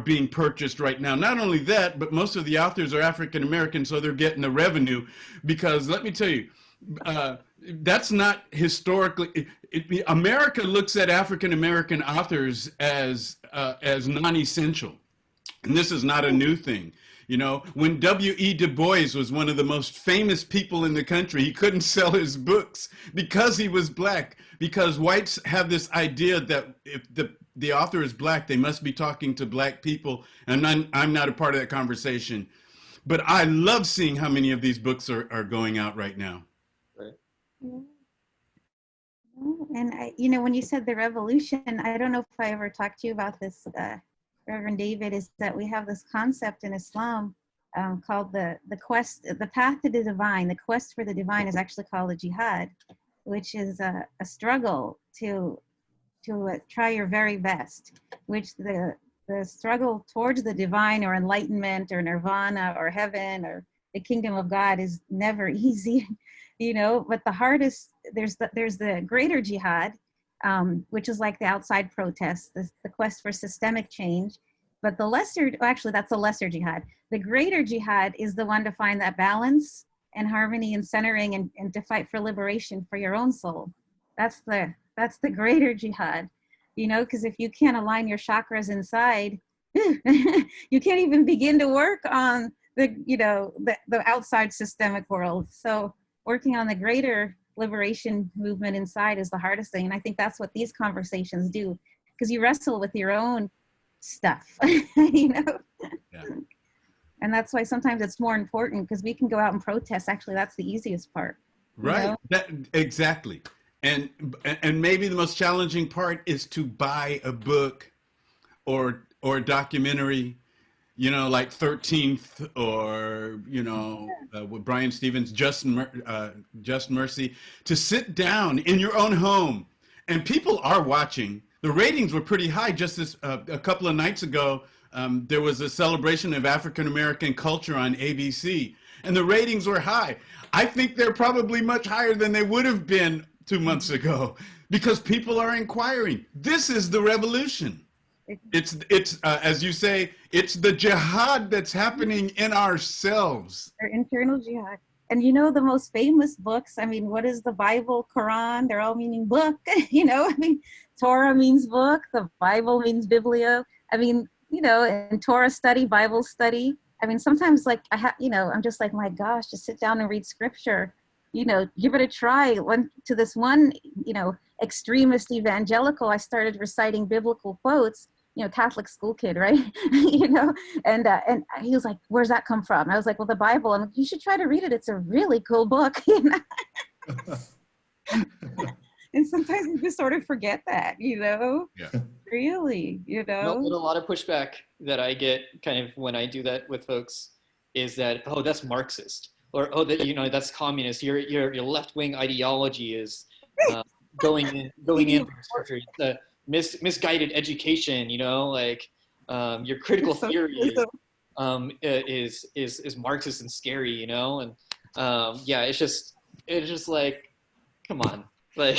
being purchased right now. Not only that, but most of the authors are African American, so they're getting the revenue. Because let me tell you, that's not historically. America looks at African American authors as non-essential, and this is not a new thing. You know, when W.E. Du Bois was one of the most famous people in the country, he couldn't sell his books because he was black. Because whites have this idea that if the author is black, they must be talking to black people, and I'm not a part of that conversation. But I love seeing how many of these books are going out right now. And you know, when you said the revolution, I don't know if I ever talked to you about this, Reverend David, is that we have this concept in Islam called the path to the divine. The quest for the divine is actually called a jihad, which is a struggle to try your very best, which the struggle towards the divine or enlightenment or nirvana or heaven or the kingdom of God is never easy, you know, but the hardest, there's the greater jihad, which is like the outside protests, the quest for systemic change. But the lesser, actually that's a lesser jihad. The greater jihad is the one to find that balance and harmony and centering and to fight for liberation for your own soul. That's the greater jihad, you know, because if you can't align your chakras inside, you can't even begin to work on the outside systemic world. So working on the greater liberation movement inside is the hardest thing. And I think that's what these conversations do, because you wrestle with your own stuff, you know? Yeah. And that's why sometimes it's more important, because we can go out and protest. Actually, that's the easiest part. Right. You know? Exactly. And maybe the most challenging part is to buy a book or a documentary, you know, like 13th or, you know, with Brian Stevens, Just Mercy, to sit down in your own home. And people are watching. The ratings were pretty high. Just this a couple of nights ago, there was a celebration of African American culture on ABC, and the ratings were high. I think they're probably much higher than they would have been 2 months ago, because people are inquiring. This is the revolution. It's as you say, it's the jihad that's happening in ourselves. Their internal jihad. And you know, the most famous books, I mean, what is the Bible, Quran? They're all meaning book, you know? I mean, Torah means book, the Bible means biblio. I mean, you know, and Torah study, Bible study. I mean, sometimes like I'm just like, my gosh, just sit down and read scripture, you know, give it a try. To this one, you know, extremist evangelical, I started reciting biblical quotes, you know, Catholic school kid, right? You know, and he was like, where's that come from? I was like, well, the Bible. I'm like, you should try to read it. It's a really cool book. You know? And sometimes you just sort of forget that, you know? Yeah. Really, you know? A lot of pushback that I get kind of when I do that with folks is that, oh, that's Marxist, or oh, that, you know, that's communist. Your left-wing ideology is going in scripture. It's a misguided education, you know, like your critical theory is Marxist and scary, you know, and yeah, it's just like, come on, like.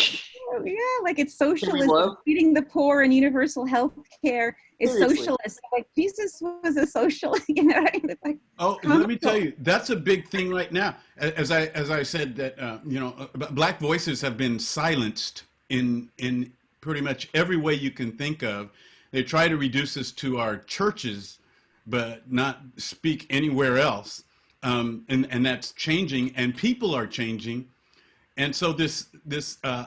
Yeah, like it's socialist. Feeding the poor and universal health care is socialist. Like Jesus was a socialist, you know what I mean? Like, oh, let me tell you, that's a big thing right now. As I said, that you know, Black voices have been silenced in pretty much every way you can think of. They try to reduce us to our churches, but not speak anywhere else. And that's changing, and people are changing. And so this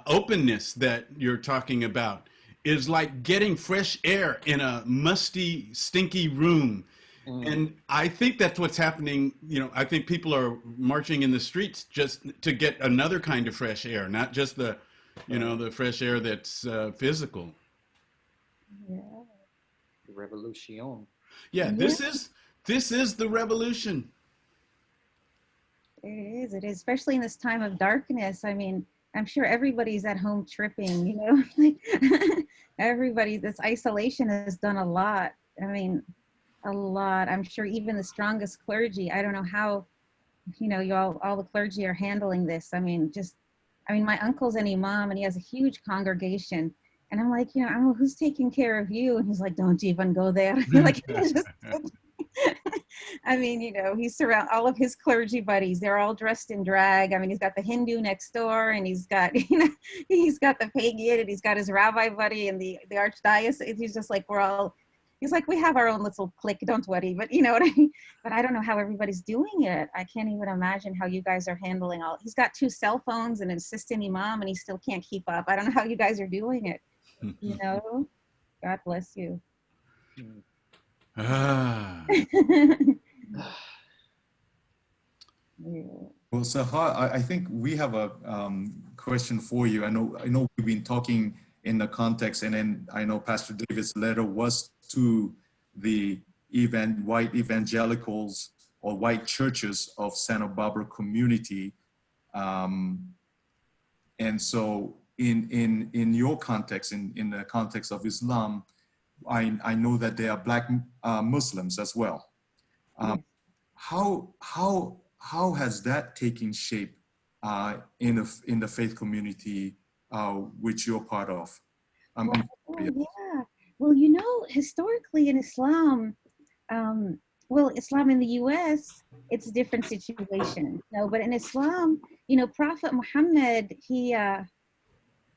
openness that you're talking about is like getting fresh air in a musty, stinky room. And I think that's what's happening. You know, I think people are marching in the streets just to get another kind of fresh air, not just the, you know, the fresh air that's physical. yeah. Revolution. Yeah, this is the revolution. It is, especially in this time of darkness. I mean, I'm sure everybody's at home tripping, you know, like everybody, this isolation has done a lot. I mean, a lot. I'm sure even the strongest clergy, I don't know how, you know, all the clergy are handling this. I mean, my uncle's an imam and he has a huge congregation. And I'm like, you know, I don't know who's taking care of you. And he's like, don't even go there. Like, it's just, I mean, you know, he's surround all of his clergy buddies. They're all dressed in drag. I mean, he's got the Hindu next door, and he's got, you know, he's got the pagan, and he's got his rabbi buddy and the archdiocese. He's just like, we're all. He's like, we have our own little clique. Don't worry. But you know what I mean. But I don't know how everybody's doing it. I can't even imagine how you guys are handling all. He's got 2 cell phones and an assistant imam, and he still can't keep up. I don't know how you guys are doing it. You know, God bless you. Ah. Well, Sahar, I think we have a question for you. I know we've been talking in the context, and then I know Pastor David's letter was to the white evangelicals or white churches of Santa Barbara community. And so in your context, in the context of Islam, I know that there are Black Muslims as well. How has that taken shape in the faith community which you're part of? Yeah. Well, you know, historically in Islam, Islam in the U.S., it's a different situation. You know, but in Islam, you know, Prophet Muhammad, he,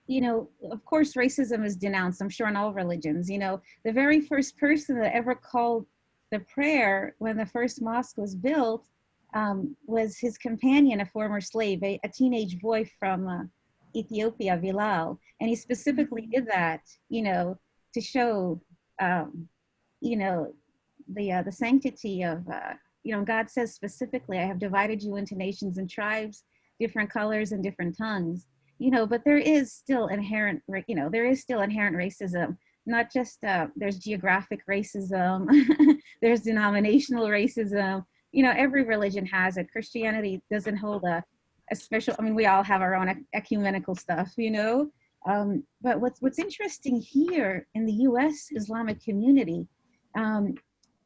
you know, of course, racism is denounced, I'm sure, in all religions. You know, the very first person that ever called the prayer when the first mosque was built was his companion, a former slave, a teenage boy from Ethiopia, Bilal. And he specifically did that, you know, to show, you know, the sanctity of, you know, God says specifically, I have divided you into nations and tribes, different colors and different tongues, you know, but there is still inherent, you know, there is still inherent racism, not just, there's geographic racism, there's denominational racism, you know, every religion has it. Christianity doesn't hold a special, I mean, we all have our own ecumenical stuff, you know, but what's interesting here in the U.S. Islamic community,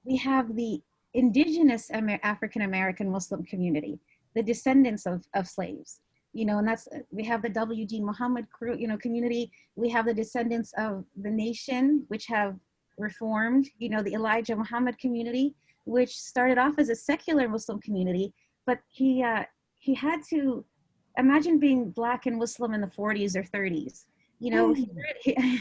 we have the indigenous African-American Muslim community, the descendants of slaves, you know, and that's, we have the W.D. Muhammad crew, you know, community. We have the descendants of the nation, which have reformed, you know, the Elijah Muhammad community, which started off as a secular Muslim community, but he had to imagine being Black and Muslim in the 40s or 30s, you know,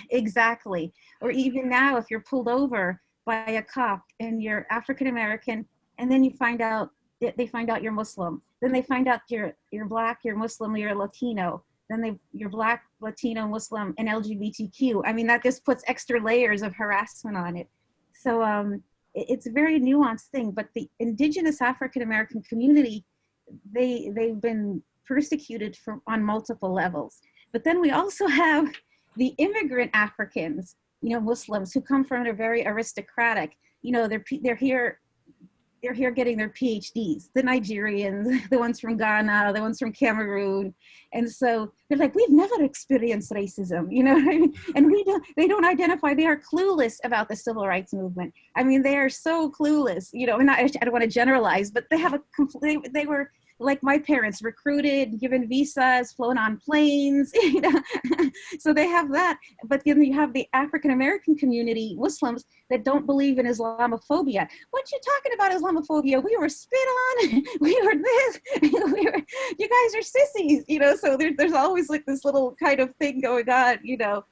exactly. Or even now, if you're pulled over by a cop and you're African-American, and then you find out, they find out you're Muslim, then they find out you're Black, you're Muslim, you're Latino, then you're Black, Latino, Muslim, and LGBTQ. I mean, that just puts extra layers of harassment on it. So it's a very nuanced thing, but the indigenous African-American community, they've been persecuted on multiple levels. But then we also have the immigrant Africans, you know, Muslims who come from a very aristocratic, you know, they're here getting their PhDs, the Nigerians, the ones from Ghana, the ones from Cameroon. And so they're like, we've never experienced racism, you know what I mean? And they don't identify, they are clueless about the civil rights movement. I mean, they are so clueless, you know, and I don't want to generalize, but they have they were like my parents, recruited, given visas, flown on planes, you know? So they have that. But then you have the African-American community, Muslims, that don't believe in Islamophobia. What you talking about Islamophobia? We were spit on, we were this, you guys are sissies, you know? So there's always like this little kind of thing going on, you know?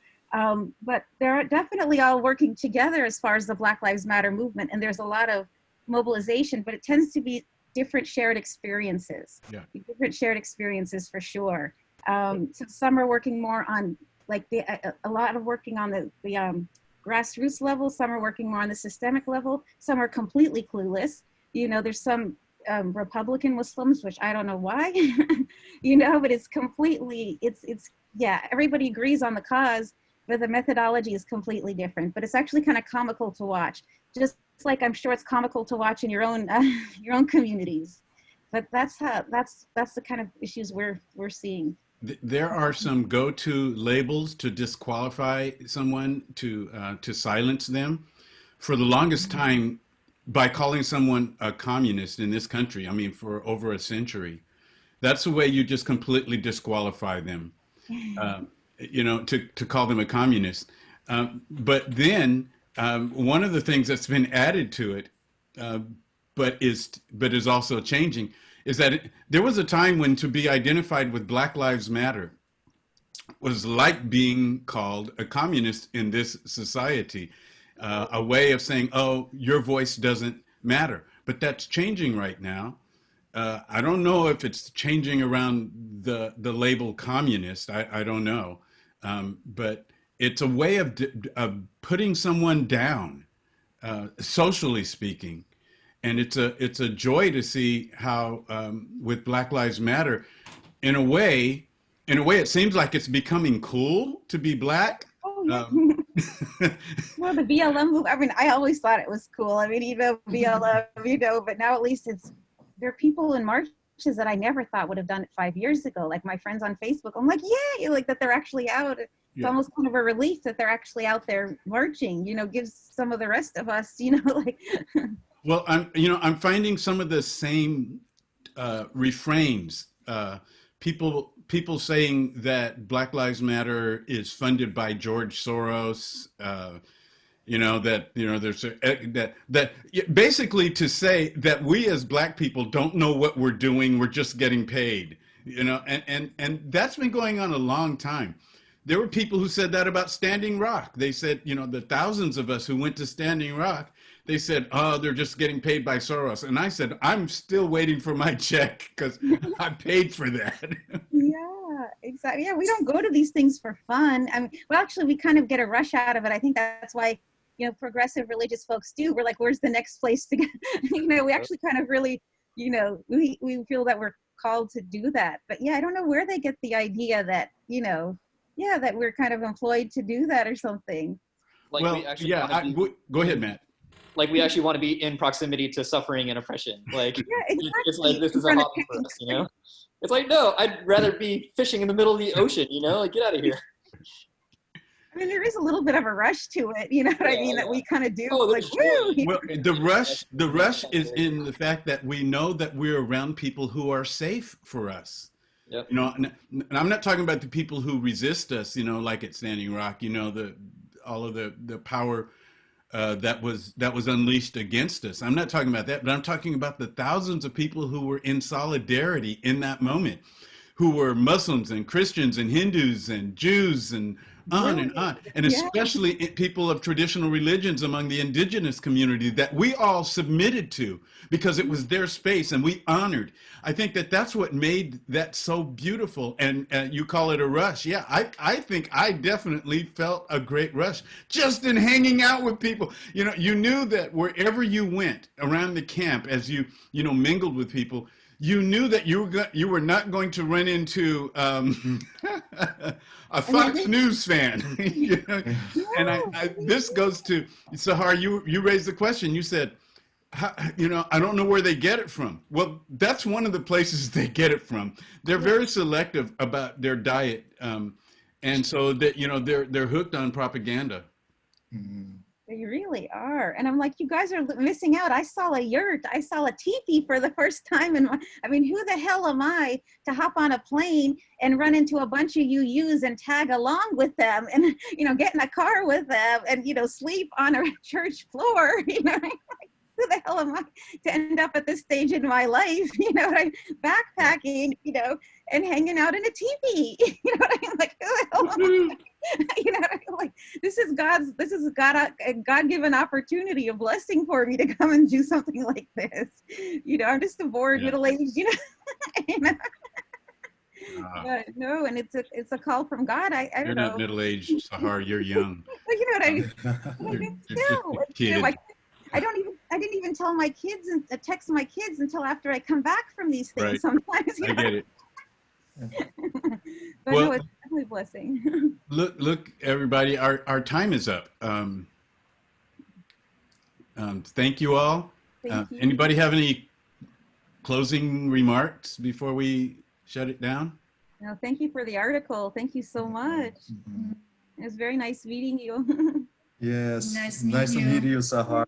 But they're definitely all working together as far as the Black Lives Matter movement. And there's a lot of mobilization, but it tends to be different shared experiences. Yeah. Different shared experiences for sure. So some are working more on like a lot of working on the grassroots level. Some are working more on the systemic level. Some are completely clueless. You know, there's some Republican Muslims, which I don't know why, you know, but it's completely, yeah, everybody agrees on the cause, but the methodology is completely different. But it's actually kind of comical to watch. Just like I'm sure it's comical to watch in your own communities, but that's the kind of issues we're seeing. there are some go-to labels to disqualify someone, to silence them. For the longest time, by calling someone a communist in this country, I mean, for over a century, that's the way you just completely disqualify them. Uh, to call them a communist. But then one of the things that's been added to it, uh, but is also changing, is that there was a time when to be identified with Black Lives Matter was like being called a communist in this society, a way of saying, "Oh, your voice doesn't matter." But that's changing right now. I don't know if it's changing around the label communist. I don't know, but it's a way of putting someone down, socially speaking, and it's a joy to see how with Black Lives Matter, in a way, it seems like it's becoming cool to be black. Oh, yeah. Well, the BLM move, I mean, I always thought it was cool. I mean, BLM, but now at least there are people in marches that I never thought would have done it 5 years ago. Like my friends on Facebook, I'm like, yay, like that they're actually out. It's almost kind of a relief that they're actually out there marching, gives some of the rest of us, like. Well, I'm finding some of the same refrains. People saying that Black Lives Matter is funded by George Soros. There's that basically to say that we as black people don't know what we're doing, we're just getting paid, and that's been going on a long time. There were people who said that about Standing Rock. They said, the thousands of us who went to Standing Rock, they said, oh, they're just getting paid by Soros. And I said, I'm still waiting for my check because I paid for that. Yeah, exactly. Yeah, we don't go to these things for fun. I mean, well, actually, we kind of get a rush out of it. I think that's why, progressive religious folks do. We're like, where's the next place to go? We actually kind of really, we feel that we're called to do that. But yeah, I don't know where they get the idea that, that we're kind of employed to do that or something. Like well, we actually yeah, go ahead, Matt. Like we actually want to be in proximity to suffering and oppression. Like yeah, exactly. It's like this is a hobby for us, It's like, no, I'd rather be fishing in the middle of the ocean, like get out of here. I mean, there is a little bit of a rush to it, you know what I mean, that we kind of do. Oh, like, woo! Well, the rush is in the fact that we know that we're around people who are safe for us. Yep. And I'm not talking about the people who resist us, like at Standing Rock, all of the power that was unleashed against us. I'm not talking about that, but I'm talking about the thousands of people who were in solidarity in that moment, who were Muslims and Christians and Hindus and Jews and on and on, and especially people of traditional religions among the indigenous community that we all submitted to because it was their space and we honored. I think that's what made that so beautiful. And you call it a rush. Yeah, I think I definitely felt a great rush just in hanging out with people. You knew that wherever you went around the camp, as you mingled with people, you knew that you were not going to run into a Fox News fan. And this goes to Sahar. You raised the question. You said, I don't know where they get it from. Well, that's one of the places they get it from. They're very selective about their diet, and so that they're hooked on propaganda. Mm-hmm. They really are. And I'm like, you guys are missing out. I saw a yurt. I saw a teepee for the first time. Who the hell am I to hop on a plane and run into a bunch of UUs and tag along with them and, get in a car with them and, sleep on a church floor, who the hell am I to end up at this stage in my life, backpacking, and hanging out in a teepee, like, who the hell am I? Like, this is a God-given opportunity, a blessing for me to come and do something like this. I'm just a bored middle-aged, But no, and it's a call from God. I don't know. You're not middle-aged, Sahar. You're young. Well, you know what I mean. Still, I didn't even tell my kids and text my kids until after I come back from these things. Right. Sometimes I get it. But no, it's definitely a blessing. Look, everybody, our time is up. Thank you all. Thank you. Anybody have any closing remarks before we shut it down? No, thank you for the article. Thank you so much. Mhm. It was very nice meeting you. Yes. Nice Nice to meet meet you. you, Sahar.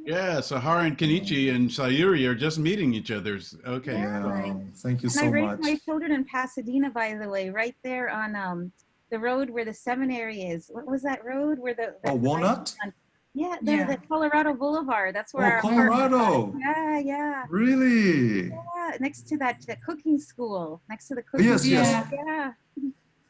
Yeah, Sahara and Kenichi and Sayuri are just meeting each other's. Okay. Yeah. Thank you And I so raised much. my children in Pasadena, by the way, right there on the road where the seminary is. What was that road where the Oh, Walnut? Yeah, Yeah. the Colorado Boulevard. That's where Oh, our Colorado. yeah. Really? Yeah, next to that cooking school, next to the cooking Yes, school. yes. Yeah,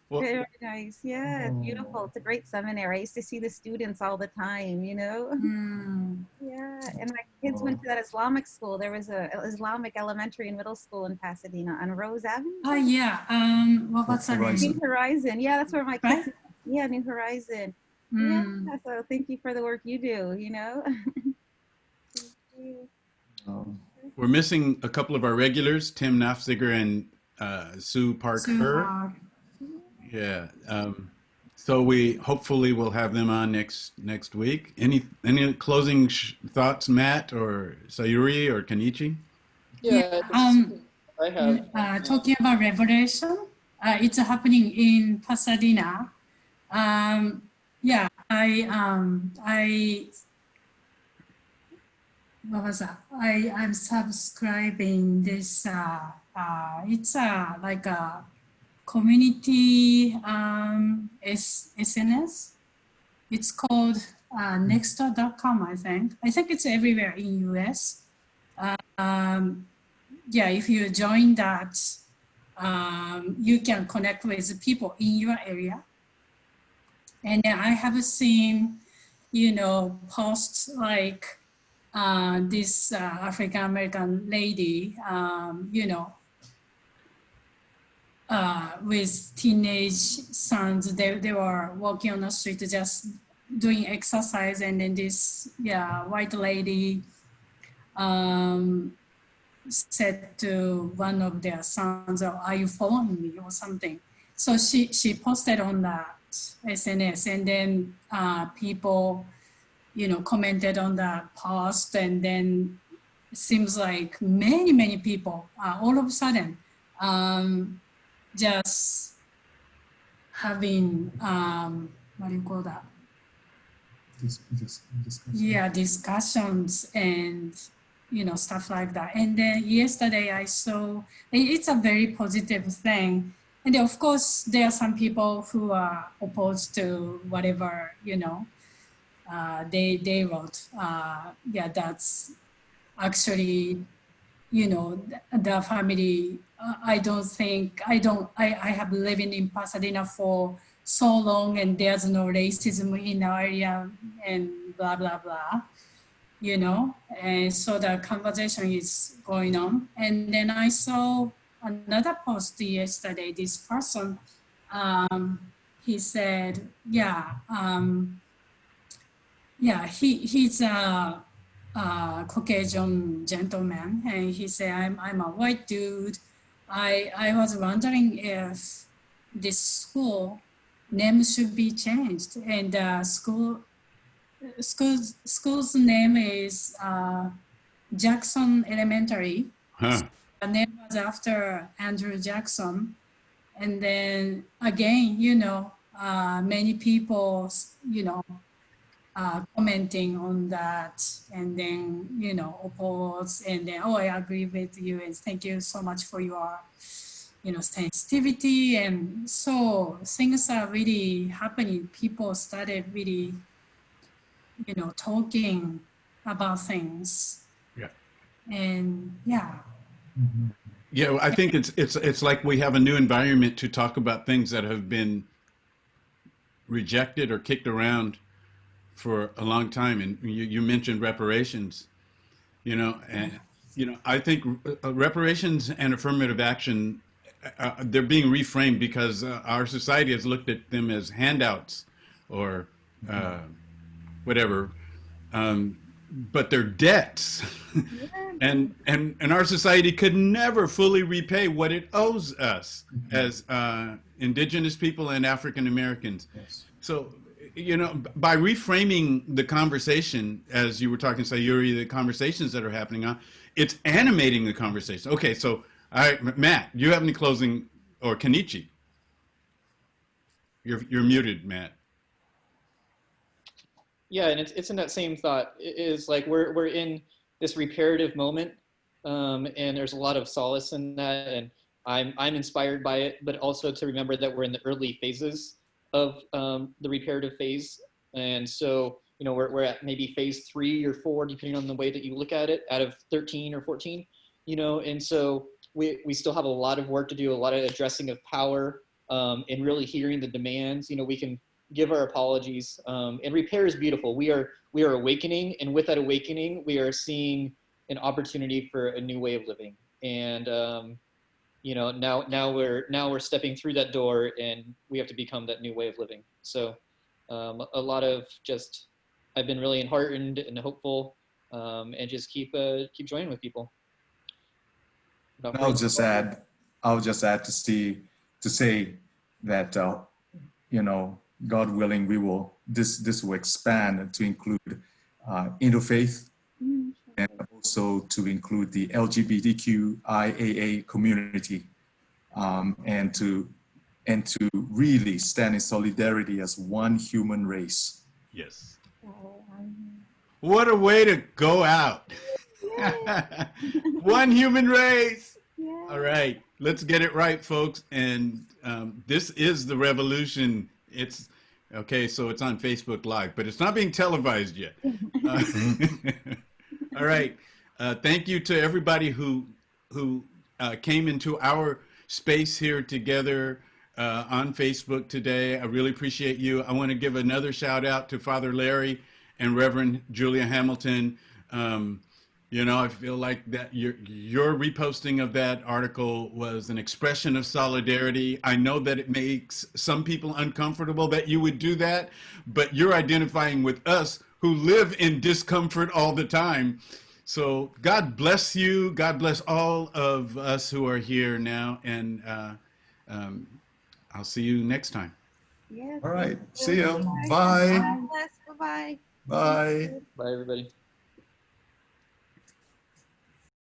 Well, very nice. Yeah, it's Oh. beautiful. It's a great seminary. I used to see the students all the time, you know? Mm. Yeah, and my kids went to that Islamic school. There was a Islamic elementary and middle school in Pasadena on Rose Avenue. Oh yeah. What's the Horizon. name? New Horizon. Yeah, that's where my Right? kids. Yeah, New Horizon. Mm. Yeah, so thank you for the work you do, you know? Thank you. Um, we're missing a couple of our regulars, Tim Nafziger and Sue Parker. Suha. Yeah. So we hopefully will have them on next week. Any closing thoughts, Matt or Sayuri or Kenichi? Yeah, I have. Talking about Revelation, it's happening in Pasadena. Yeah, I what was that? I'm subscribing this. It's like a community SNS. It's called Nextdoor.com, I think. I think it's everywhere in US. Yeah, if you join that, you can connect with people in your area. And then I have seen, posts like this African American lady, with teenage sons. They were walking on the street just doing exercise, and then this white lady said to one of their sons, "Oh, are you following me?" or something. So she posted on that SNS, and then people, commented on that post, and then it seems like many people all of a sudden just having what do you call that? discussion. Yeah, discussions and stuff like that. And then yesterday I saw it's a very positive thing. And then of course there are some people who are opposed to whatever they wrote. Yeah, that's actually the family. I have living in Pasadena for so long, and there's no racism in our area, and blah blah blah, and so the conversation is going on. And then I saw another post yesterday. This person, he said, he's a Caucasian gentleman, and he said, I'm a white dude. I was wondering if this school name should be changed, and school's name is Jackson Elementary. Huh. The name was after Andrew Jackson. And then again, many people, commenting on that, and then, oppose, and then, oh, I agree with you, and thank you so much for your, sensitivity. And so things are really happening. People started really, talking about things. Yeah. And yeah. Mhm. Yeah, I think it's like we have a new environment to talk about things that have been rejected or kicked around for a long time. And you mentioned reparations, and I think reparations and affirmative action, they're being reframed because our society has looked at them as handouts or whatever, but they're debts. And our society could never fully repay what it owes us as indigenous people and African Americans. Yes. So, by reframing the conversation, as you were talking, Sayuri, the conversations that are happening on, it's animating the conversation. Okay, so, all right, Matt, do you have any closing or Kenichi. You're muted, Matt. Yeah, and it's in that same thought. It is like we're in this reparative moment, and there's a lot of solace in that, and I'm inspired by it, but also to remember that we're in the early phases of the reparative phase, and so we're at maybe phase 3 or 4, depending on the way that you look at it, out of 13 or 14, and so we still have a lot of work to do, a lot of addressing of power, and really hearing the demands. We can give our apologies, and repair is beautiful. We are awakening, and with that awakening, we are seeing an opportunity for a new way of living. And now we're stepping through that door, and we have to become that new way of living. So a lot of just, I've been really enheartened and hopeful, and just keep joining with people. I'll just add to say that God willing, we will this will expand to include interfaith, and also to include the LGBTQIAA community, and to really stand in solidarity as one human race. Yes. What a way to go out. One human race. Yeah. All right, let's get it right, folks. And this is the revolution. It's okay, so it's on Facebook Live, but it's not being televised yet. All right. Thank you to everybody who came into our space here together on Facebook today. I really appreciate you. I want to give another shout out to Father Larry and Reverend Julia Hamilton. I feel like that your reposting of that article was an expression of solidarity. I know that it makes some people uncomfortable that you would do that, but you're identifying with us who live in discomfort all the time. So God bless you. God bless all of us who are here now. And I'll see you next time. Yeah, All right. thank you. See you. Bye. God bless. Bye-bye. Bye. Bye, everybody.